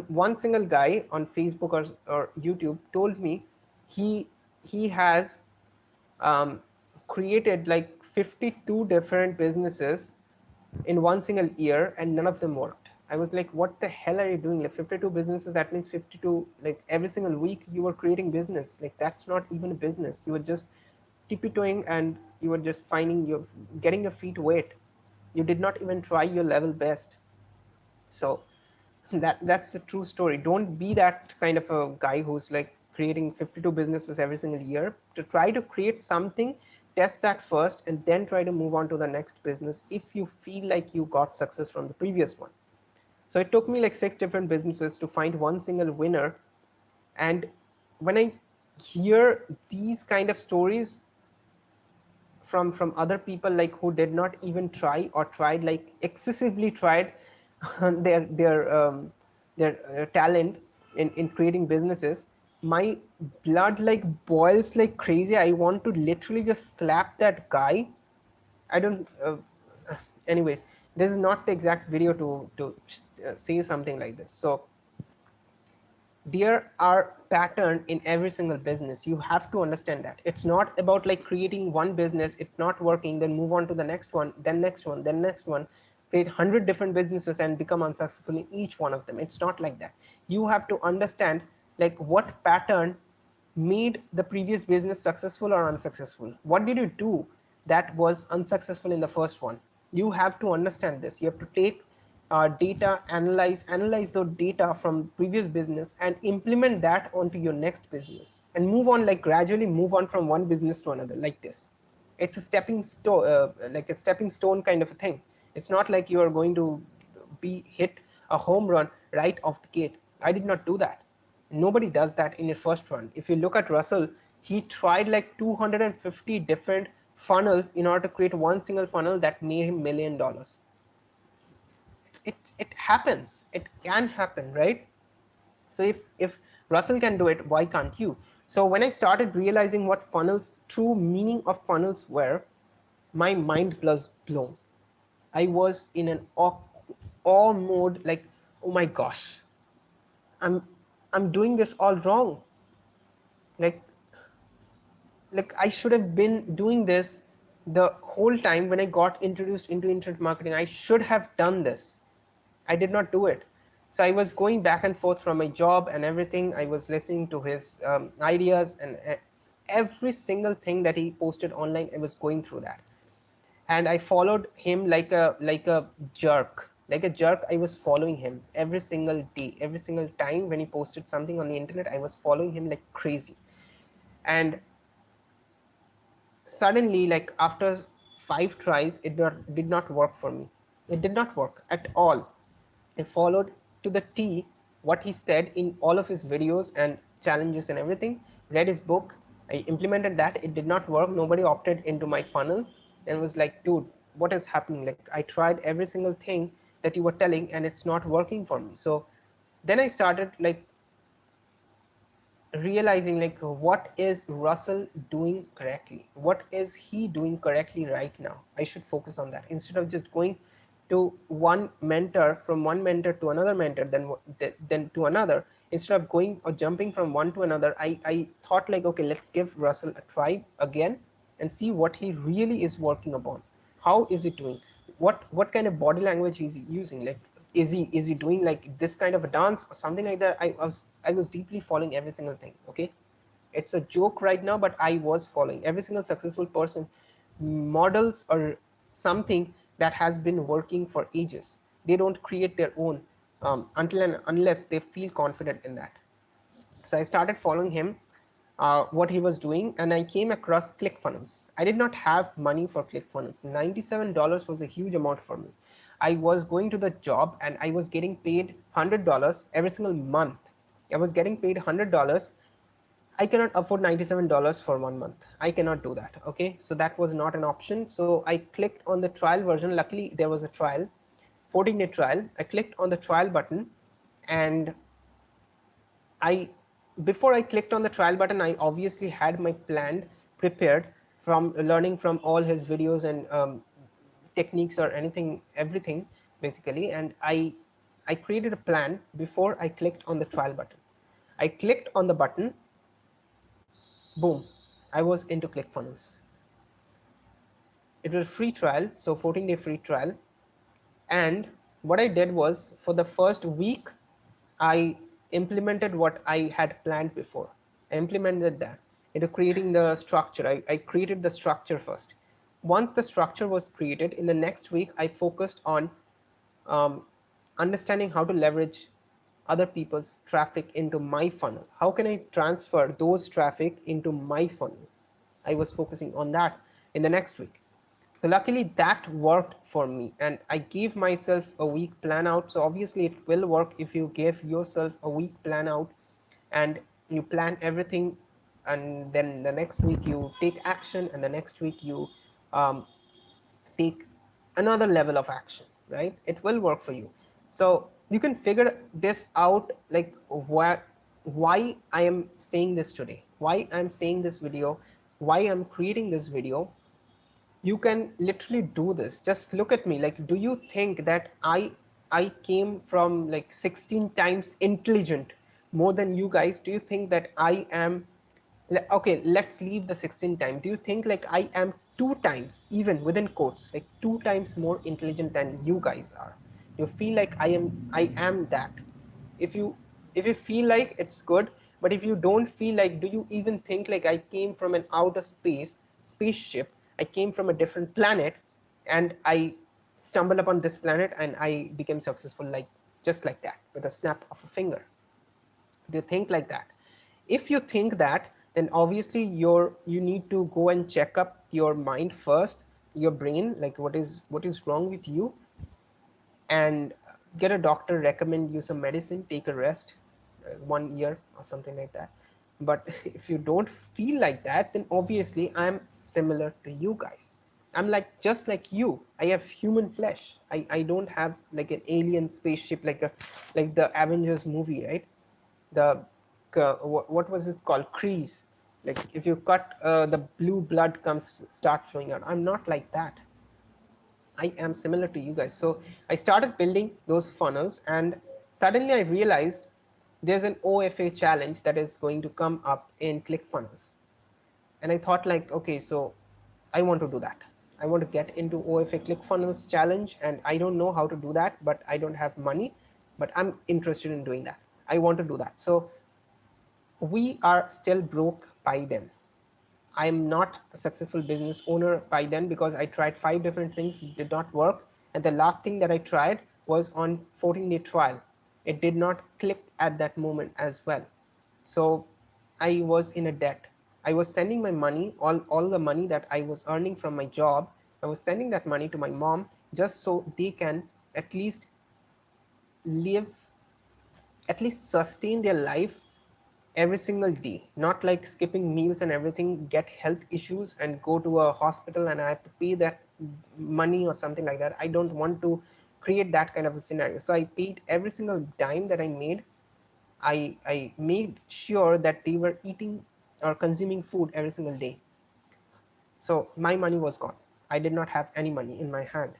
One single guy on Facebook or YouTube told me he he has um, created like 52 different businesses in one single year, and none of them worked. I was like, what the hell are you doing? Like, 52 businesses, that means 52, like, every single week you were creating business. Like, that's not even a business. You were just tippy-toeing, and you were just getting your feet wet. You did not even try your level best. So that's a true story. Don't be that kind of a guy who's like creating 52 businesses every single year. To try to create something, test that first, and then try to move on to the next business if you feel like you got success from the previous one. So it took me like 6 different businesses to find one single winner. And when I hear these kind of stories from other people, like, who did not even try, or tried, like, excessively tried their talent in creating businesses, my blood like boils like crazy. I want to literally just slap that guy. I don't anyways, this is not the exact video to say something like this. So there are pattern in every single business. You have to understand that. It's not about like creating one business, it's not working, then move on to the next one, then next one, then next one, create 100 different businesses and become unsuccessful in each one of them. It's not like that. You have to understand, like, what pattern made the previous business successful or unsuccessful. What did you do that was unsuccessful in the first one? You have to understand this. You have to take data, analyze the data from previous business and implement that onto your next business, and move on, like gradually move on from one business to another, like this. It's a stepping stone, like a stepping stone kind of a thing. It's not like you are going to be hit a home run right off the gate. I did not do that. Nobody does that in your first run. If you look at Russell, he tried like 250 different funnels in order to create one single funnel that made him $1 million. It happens, it can happen, right? So if Russell can do it, why can't you? So when I started realizing what funnels, true meaning of funnels were, my mind was blown. I was in an awe mode, like, oh my gosh, i'm I'm doing this all wrong. like like I should have been doing this the whole time. When I got introduced into internet marketing, I should have done this. I did not do it. So I was going back and forth from my job and everything. I was listening to his ideas, and every single thing that he posted online, I was going through that. And I followed him like a jerk. Like a jerk, I was following him every single day, every single time when he posted something on the internet. I was following him like crazy. And suddenly, like after 5 tries, did not work for me. It did not work at all. I followed to the T what he said in all of his videos and challenges and everything. Read his book. I implemented that. It did not work. Nobody opted into my funnel, and was like, dude, what is happening? Like, I tried every single thing that you were telling, and it's not working for me. So then I started like realizing, like, what is Russell doing correctly, what is he doing correctly right now. I should focus on that instead of just going to one mentor, from one mentor to another mentor, then to another. Instead of going or jumping from one to another, I thought like, okay, let's give Russell a try again and see what he really is working upon. How is he doing? What kind of body language is he using? Like, is he doing like this kind of a dance or something like that? I was deeply following every single thing. Okay, it's a joke right now, but I was following every single successful person, models or something that has been working for ages. They don't create their own until and unless they feel confident in that. So I started following him, what he was doing, and I came across ClickFunnels. I did not have money for ClickFunnels. $97 was a huge amount for me. I was going to the job and I was getting paid $100 every single month. I was getting paid $100. I cannot afford $97 for 1 month. I cannot do that. Okay, so that was not an option. So I clicked on the trial version. Luckily, there was a trial, 14-day trial. I clicked on the trial button, and I before I clicked on the trial button, I obviously had my plan prepared from learning from all his videos and techniques or anything, everything basically. And I created a plan before I clicked on the trial button. I clicked on the button, boom, I was into ClickFunnels. It was a free trial, so 14-day free trial. And what I did was, for the first week, I implemented what I had planned before. I implemented that into creating the structure. I created the structure first. Once the structure was created, in the next week, I focused on um, understanding how to leverage other people's traffic into my funnel. How can I transfer those traffic into my funnel? I was focusing on that in the next week. So luckily that worked for me, and I gave myself a week plan out. So obviously it will work if you give yourself a week plan out and you plan everything, and then the next week you take action, and the next week you um, take another level of action, right? It will work for you. So you can figure this out, like why I am saying this today, why I'm saying this video, why I'm creating this video. You can literally do this. Just look at me. Like, do you think that I came from like 16 times intelligent more than you guys? Do you think that I am, okay, let's leave the 16 time. Do you think like I am 2 times, even within quotes, like 2 times more intelligent than you guys are? You feel like I am that? if you if you feel like, it's good. But if you don't feel like, do you even think like I came from an outer spaceship, I came from a different planet, and I stumbled upon this planet and I became successful, like just like that, with a snap of a finger. Do you think like that? If you think that, then obviously you need to go and check up your mind first, your brain, like what is wrong with you, and get a doctor, recommend you some medicine, take a rest, 1 year or something like that. But if you don't feel like that, then obviously I'm similar to you guys. I'm like just like you. I have human flesh. I don't have like an alien spaceship, like the Avengers movie, right? The what was it called, crease, like if you cut, the blue blood comes start flowing out. I'm not like that. I am similar to you guys. So I started building those funnels, and suddenly I realized there's an OFA challenge that is going to come up in ClickFunnels. And I thought like, okay, so I want to do that. I want to get into OFA ClickFunnels challenge, and I don't know how to do that, but I don't have money, but I'm interested in doing that. I want to do that. So we are still broke by then. I'm not a successful business owner by then because I tried 5 different things, it did not work. And the last thing that I tried was on 14-day trial. It did not click at that moment as well. So I was in a debt. I was sending my money, all the money that I was earning from my job, I was sending that money to my mom just so they can at least live, at least sustain their life every single day, not like skipping meals and everything, get health issues and go to a hospital and I have to pay that money or something like that. I don't want to create that kind of a scenario. So I paid every single dime that I made. I made sure that they were eating or consuming food every single day. So my money was gone. I did not have any money in my hand.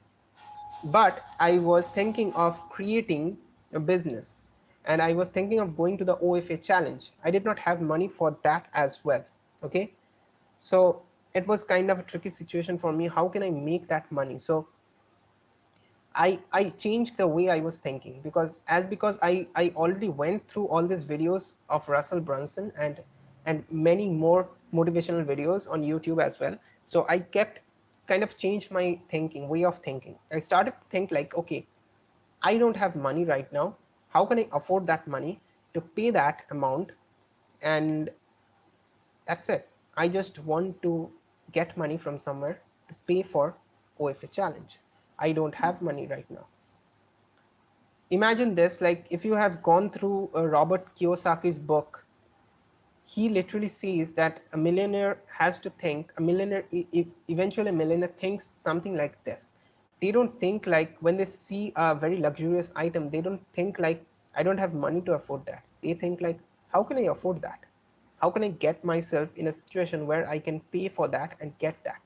But I was thinking of creating a business, and I was thinking of going to the OFA challenge. I did not have money for that as well. Okay. So it was kind of a tricky situation for me. How can I make that money? So I changed the way I was thinking, because I already went through all these videos of Russell Brunson and many more motivational videos on YouTube as well. So I kept kind of changed my thinking, way of thinking. I started to think like, okay, I don't have money right now. How can I afford that money to pay that amount? And that's it. I just want to get money from somewhere to pay for OFA challenge. I don't have money right now. Imagine this, like if you have gone through Robert Kiyosaki's book, he literally says that a millionaire has to think, a millionaire, eventually a millionaire thinks something like this. They don't think like when they see a very luxurious item, they don't think like, I don't have money to afford that. They think like, how can I afford that? How can I get myself in a situation where I can pay for that and get that?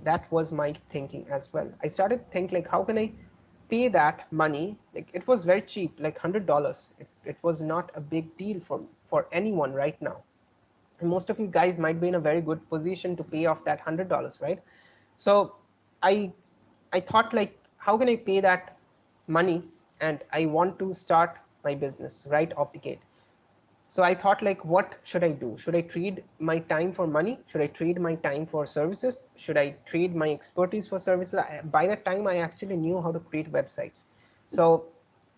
That was my thinking as well. I started to think like, how can I pay that money? Like it was very cheap, like $100. It was not a big deal for anyone right now. And most of you guys might be in a very good position to pay off that $100, right? So I I thought like, how can I pay that money? And I want to start my business right off the gate. So I thought like, what should I do? Should I trade my time for money? Should I trade my time for services? Should I trade my expertise for services? By that time, I actually knew how to create websites. So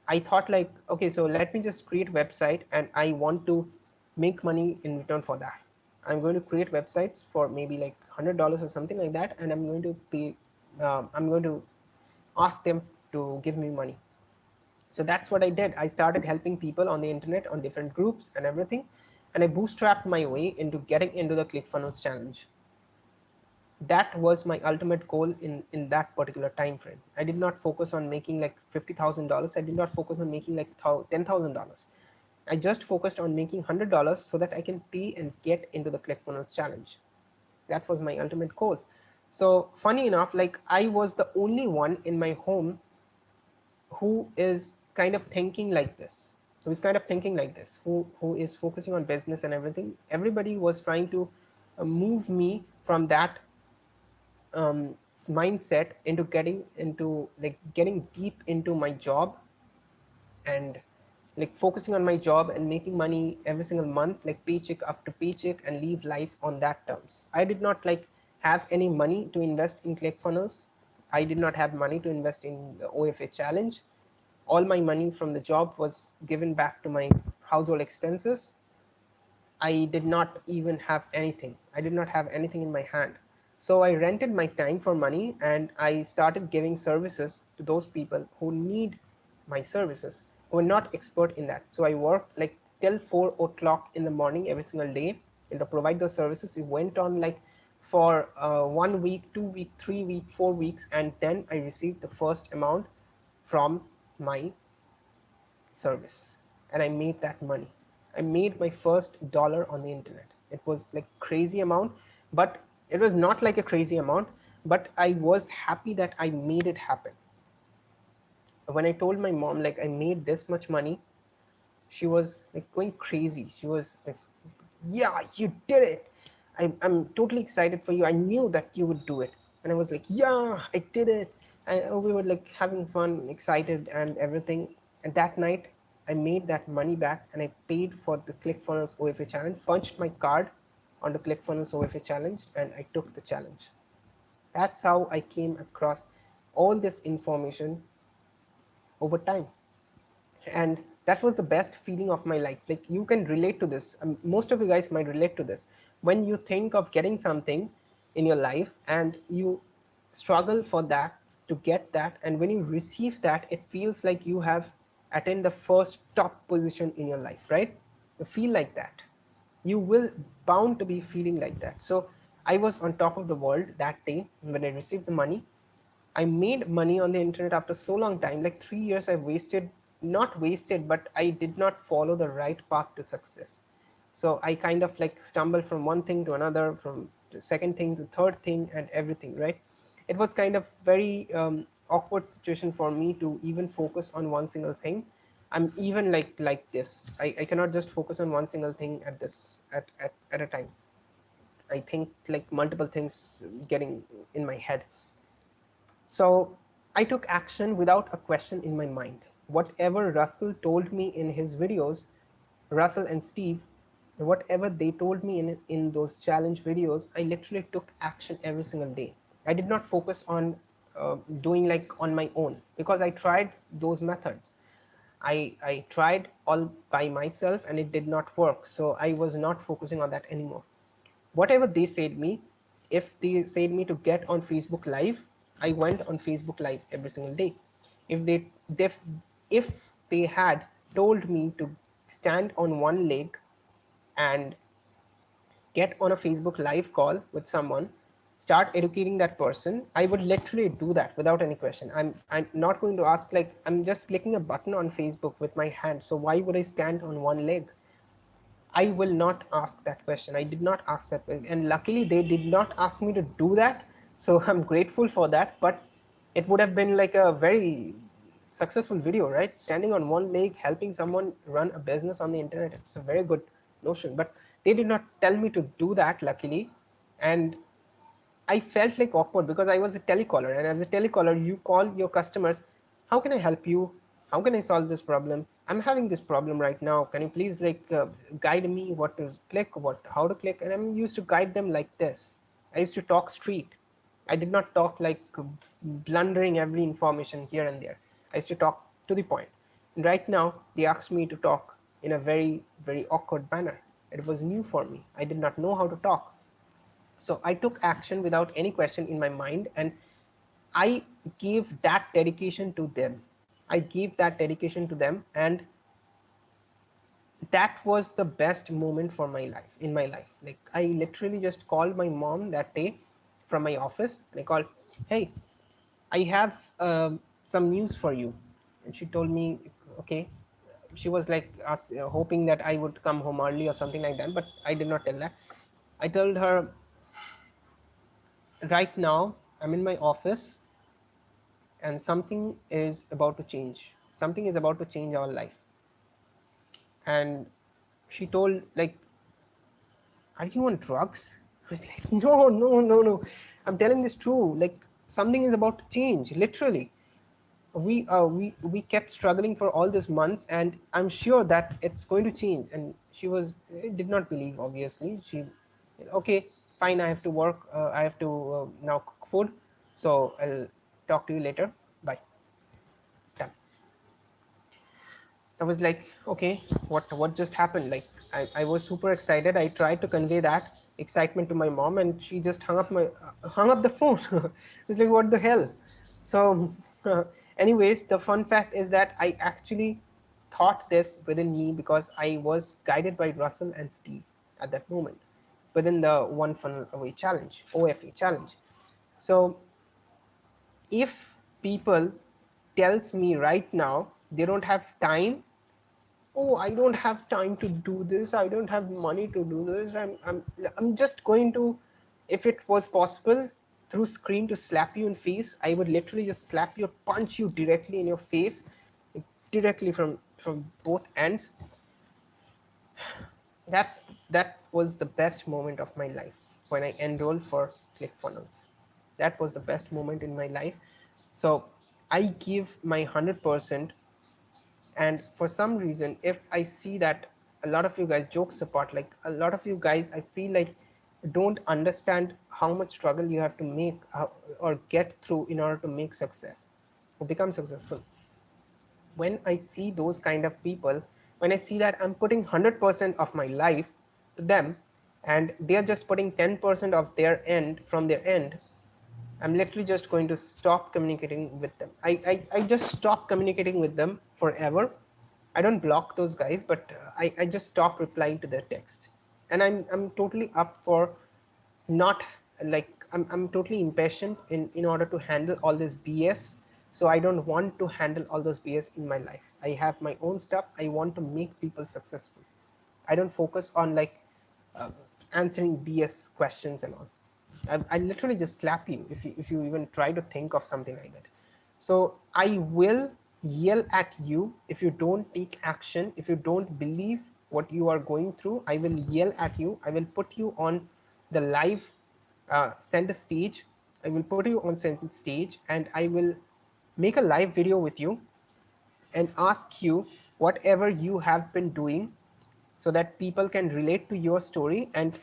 I thought like, okay, so let me just create website and I want to make money in return for that. I'm going to create websites for maybe like $100 or something like that. And I'm going to pay, I'm going to ask them to give me money. So that's what I did. I started helping people on the internet, on different groups and everything, and I bootstrapped my way into getting into the ClickFunnels challenge. That was my ultimate goal in that particular time frame. I did not focus on making like $50,000. I did not focus on making like $10,000. I just focused on making $100 so that I can pay and get into the ClickFunnels challenge. That was my ultimate goal. So funny enough, like I was the only one in my home who is kind of thinking like this, who is focusing on business and everything. Everybody was trying to move me from that um, mindset into getting deep into my job, and like focusing on my job and making money every single month, like paycheck after paycheck, and live life on that terms. I did not like have any money to invest in ClickFunnels. I did not have money to invest in the OFA challenge. All my money from the job was given back to my household expenses. I did not even have anything. I did not have anything in my hand. So I rented my time for money and I started giving services to those people who need my services, who are not expert in that. So I worked like till 4 o'clock in the morning every single day and to provide those services. It went on like for 1 week, 2 week, 3 week, 4 weeks, and then I received the first amount from my service, and I made that money. I made my first dollar on the internet. It was like crazy amount, but it was not like a crazy amount, but I was happy that I made it happen. When I told my mom like I made this much money, she was like going crazy. She was like, yeah, you did it. I'm totally excited for you. I knew that you would do it. And I was like, yeah, I did it. And we were like having fun, excited and everything. And that night I made that money back and I paid for the ClickFunnels OFA challenge, punched my card on the ClickFunnels OFA challenge, and I took the challenge. That's how I came across all this information over time. And that was the best feeling of my life. Like, you can relate to this. Most of you guys might relate to this. When you think of getting something in your life and you struggle for that, to get that, and when you receive that, it feels like you have attained the first top position in your life, right? You feel like that. You will bound to be feeling like that. So I was on top of the world that day when I received the money. I made money on the internet after so long time, like 3 years I wasted, not wasted, but I did not follow the right path to success. So I kind of like stumbled from one thing to another, from the second thing to third thing and everything, right? It was kind of very awkward situation for me to even focus on one single thing. I'm even like this. I cannot just focus on one single thing at this at a time. I think like multiple things getting in my head. So I took action without a question in my mind. Whatever Russell told me in his videos, Russell and Steve, whatever they told me in those challenge videos, I literally took action every single day. I did not focus on doing like on my own, because I tried those methods. I tried all by myself and it did not work. So I was not focusing on that anymore. Whatever they said me, if they said me to get on Facebook live, I went on Facebook live every single day. If they if, if they had told me to stand on one leg and get on a Facebook live call with someone, start educating that person, I would literally do that without any question. I'm not going to ask, like, I'm just clicking a button on Facebook with my hand, so why would I stand on one leg? I will not ask that question. I did not ask that question. And luckily, they did not ask me to do that. So I'm grateful for that. But it would have been like a very successful video, right? Standing on one leg, helping someone run a business on the internet. It's a very good notion. But they did not tell me to do that, luckily. And I felt like awkward because I was a telecaller, and as a telecaller, you call your customers, how can I help you? How can I solve this problem? I'm having this problem right now. Can you please like guide me what to click, what how to click? And I'm used to guide them like this. I used to talk street. I did not talk like blundering every information here and there. I used to talk to the point. And right now, they asked me to talk in a very, very awkward manner. It was new for me. I did not know how to talk. So I took action without any question in my mind, and I gave that dedication to them. I gave that dedication to them, and that was the best moment for my life, in my life. Like, I literally just called my mom that day from my office, and I called, hey, I have some news for you. And she told me, okay. She was like hoping that I would come home early or something like that, but I did not tell that. I told her, right now I'm in my office and something is about to change. Something is about to change our life. And she told, like, are you on drugs? I was like, no, no, no, no. I'm telling this true. Like, something is about to change, literally. We kept struggling for all these months, and I'm sure that it's going to change. And she was did not believe, obviously. She, okay, fine, I have to work. I have to now cook food. So I'll talk to you later, bye. Done. I was like, okay, what just happened? Like, I was super excited. I tried to convey that excitement to my mom, and she just hung up the phone. It was like, what the hell? So, anyways, the fun fact is that I actually thought this within me because I was guided by Russell and Steve at that moment within the One Funnel Away challenge, OFA challenge. So if people tells me right now they don't have time, oh, I don't have time to do this, I don't have money to do this, I'm just going to, if it was possible through screen to slap you in face, I would literally just slap you, punch you directly in your face, directly from both ends. That was the best moment of my life when I enrolled for ClickFunnels. That was the best moment in my life. So I give my 100%, and for some reason, if I see that a lot of you guys, jokes apart, like a lot of you guys, I feel like don't understand how much struggle you have to make or get through in order to make success or become successful. When I see those kind of people, when I see that I'm putting 100% of my life to them and they're just putting 10% of their end from their end, I'm literally just going to stop communicating with them. I just stop communicating with them forever. I don't block those guys, but I just stop replying to their text. And I'm totally up for not, like, I'm totally impatient in order to handle all this BS. So I don't want to handle all those BS in my life. I have my own stuff. I want to make people successful. I don't focus on like uh, answering BS questions and all. I literally just slap you if you even try to think of something like that. So I will yell at you if you don't take action, if you don't believe what you are going through. I will yell at you. I will put you on the live center stage. I will put you on center stage and I will make a live video with you and ask you whatever you have been doing so that people can relate to your story. And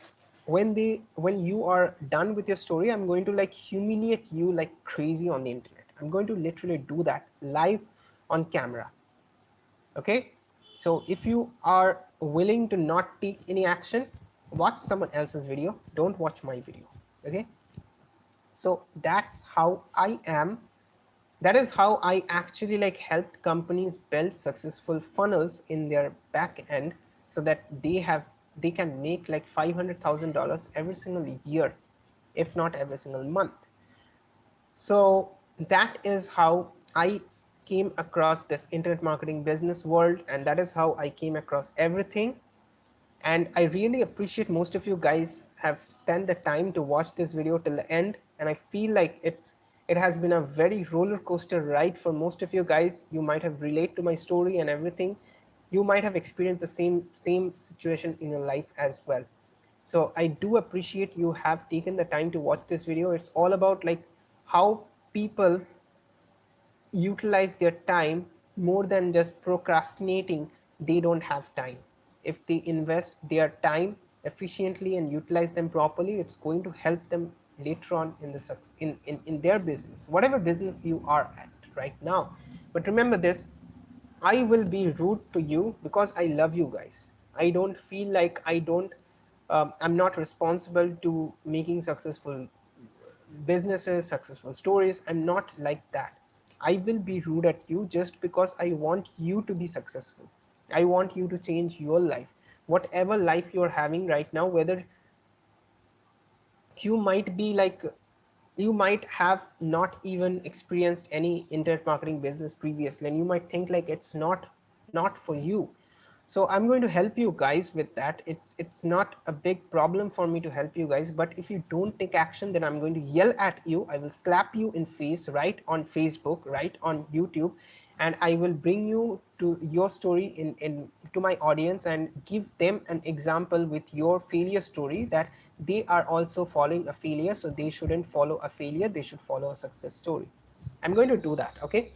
when you are done with your story, I'm going to like humiliate you like crazy on the internet. I'm going to literally do that live on camera. Okay, so if you are willing to not take any action, watch someone else's video, don't watch my video. Okay, so that's how I am. That is how I actually like helped companies build successful funnels in their back end so that they can make like $500,000 every single year, if not every single month. So that is how I came across this internet marketing business world, and that is how I came across everything. And I really appreciate most of you guys have spent the time to watch this video till the end, and I feel like it has been a very roller coaster ride for most of you guys. You might have related to my story and everything. You might have experienced the same situation in your life as well. So I do appreciate you have taken the time to watch this video. It's all about like how people utilize their time more than just procrastinating. They don't have time. If they invest their time efficiently and utilize them properly, it's going to help them later on in the in their business, whatever business you are at right now. But remember this, I will be rude to you because I love you guys. I don't feel like I'm not responsible to making successful businesses, successful stories. I'm not like that. I will be rude at you just because I want you to be successful. I want you to change your life. Whatever life you're having right now, whether you might be like, you might have not even experienced any internet marketing business previously, and you might think like it's not for you. So I'm going to help you guys with that. It's not a big problem for me to help you guys, but if you don't take action, then I'm going to yell at you. I will slap you in face, right on Facebook, right on YouTube, and I will bring you to your story in to my audience and give them an example with your failure story, that they are also following a failure, so they shouldn't follow a failure, they should follow a success story. I'm going to do that. Okay,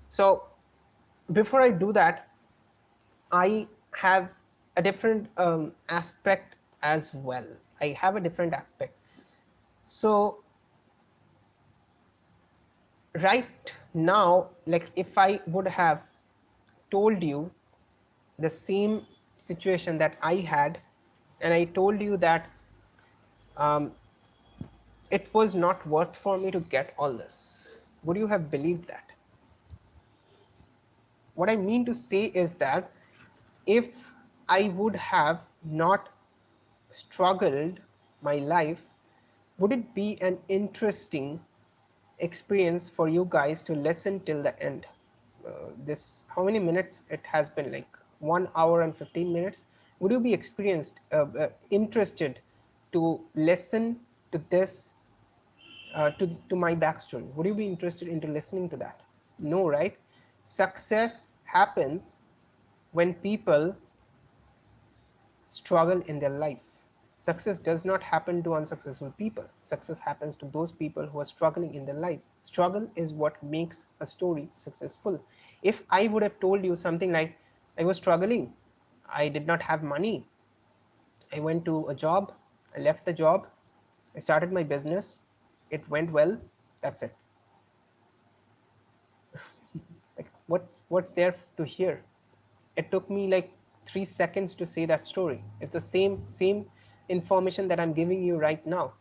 so before I do that, I have a different aspect as well. I have a different aspect. So right now, like if I would have told you the same situation that I had, and I told you that um, it was not worth for me to get all this, would you have believed that? What I mean to say is that if I would have not struggled my life, would it be an interesting experience for you guys to listen till the end? This, how many minutes it has been, like 1 hour and 15 minutes? Would you be interested to listen to this, to my backstory? Would you be interested into listening to that? No, right? Success happens when people struggle in their life. Success does not happen to unsuccessful people. Success happens to those people who are struggling in their life. Struggle is what makes a story successful. If I would have told you something like, I was struggling, I did not have money, I went to a job, I left the job, I started my business, it went well, that's it. Like what's there to hear? It took me like 3 seconds to say that story. It's the same information that I'm giving you right now,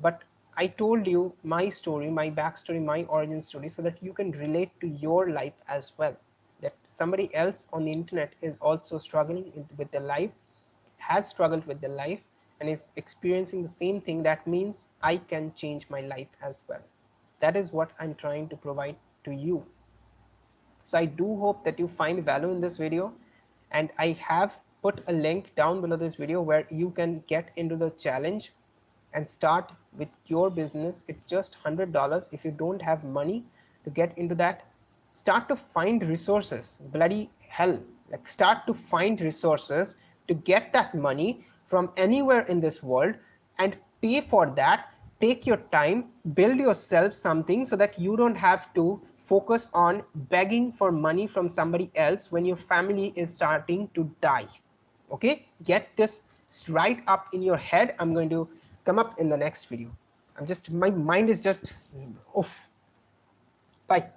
but I told you my story, my backstory, my origin story, so that you can relate to your life as well. That somebody else on the internet is also struggling with their life, has struggled with their life, and is experiencing the same thing. That means I can change my life as well. That is what I'm trying to provide to you. So I do hope that you find value in this video, and I have put a link down below this video where you can get into the challenge and start with your business. It's just $100. If you don't have money to get into that, start to find resources. Bloody hell, like start to find resources to get that money from anywhere in this world and pay for that. Take your time, build yourself something so that you don't have to focus on begging for money from somebody else when your family is starting to die. Okay, get this right up in your head. I'm going to come up in the next video. My mind is just oof. Bye.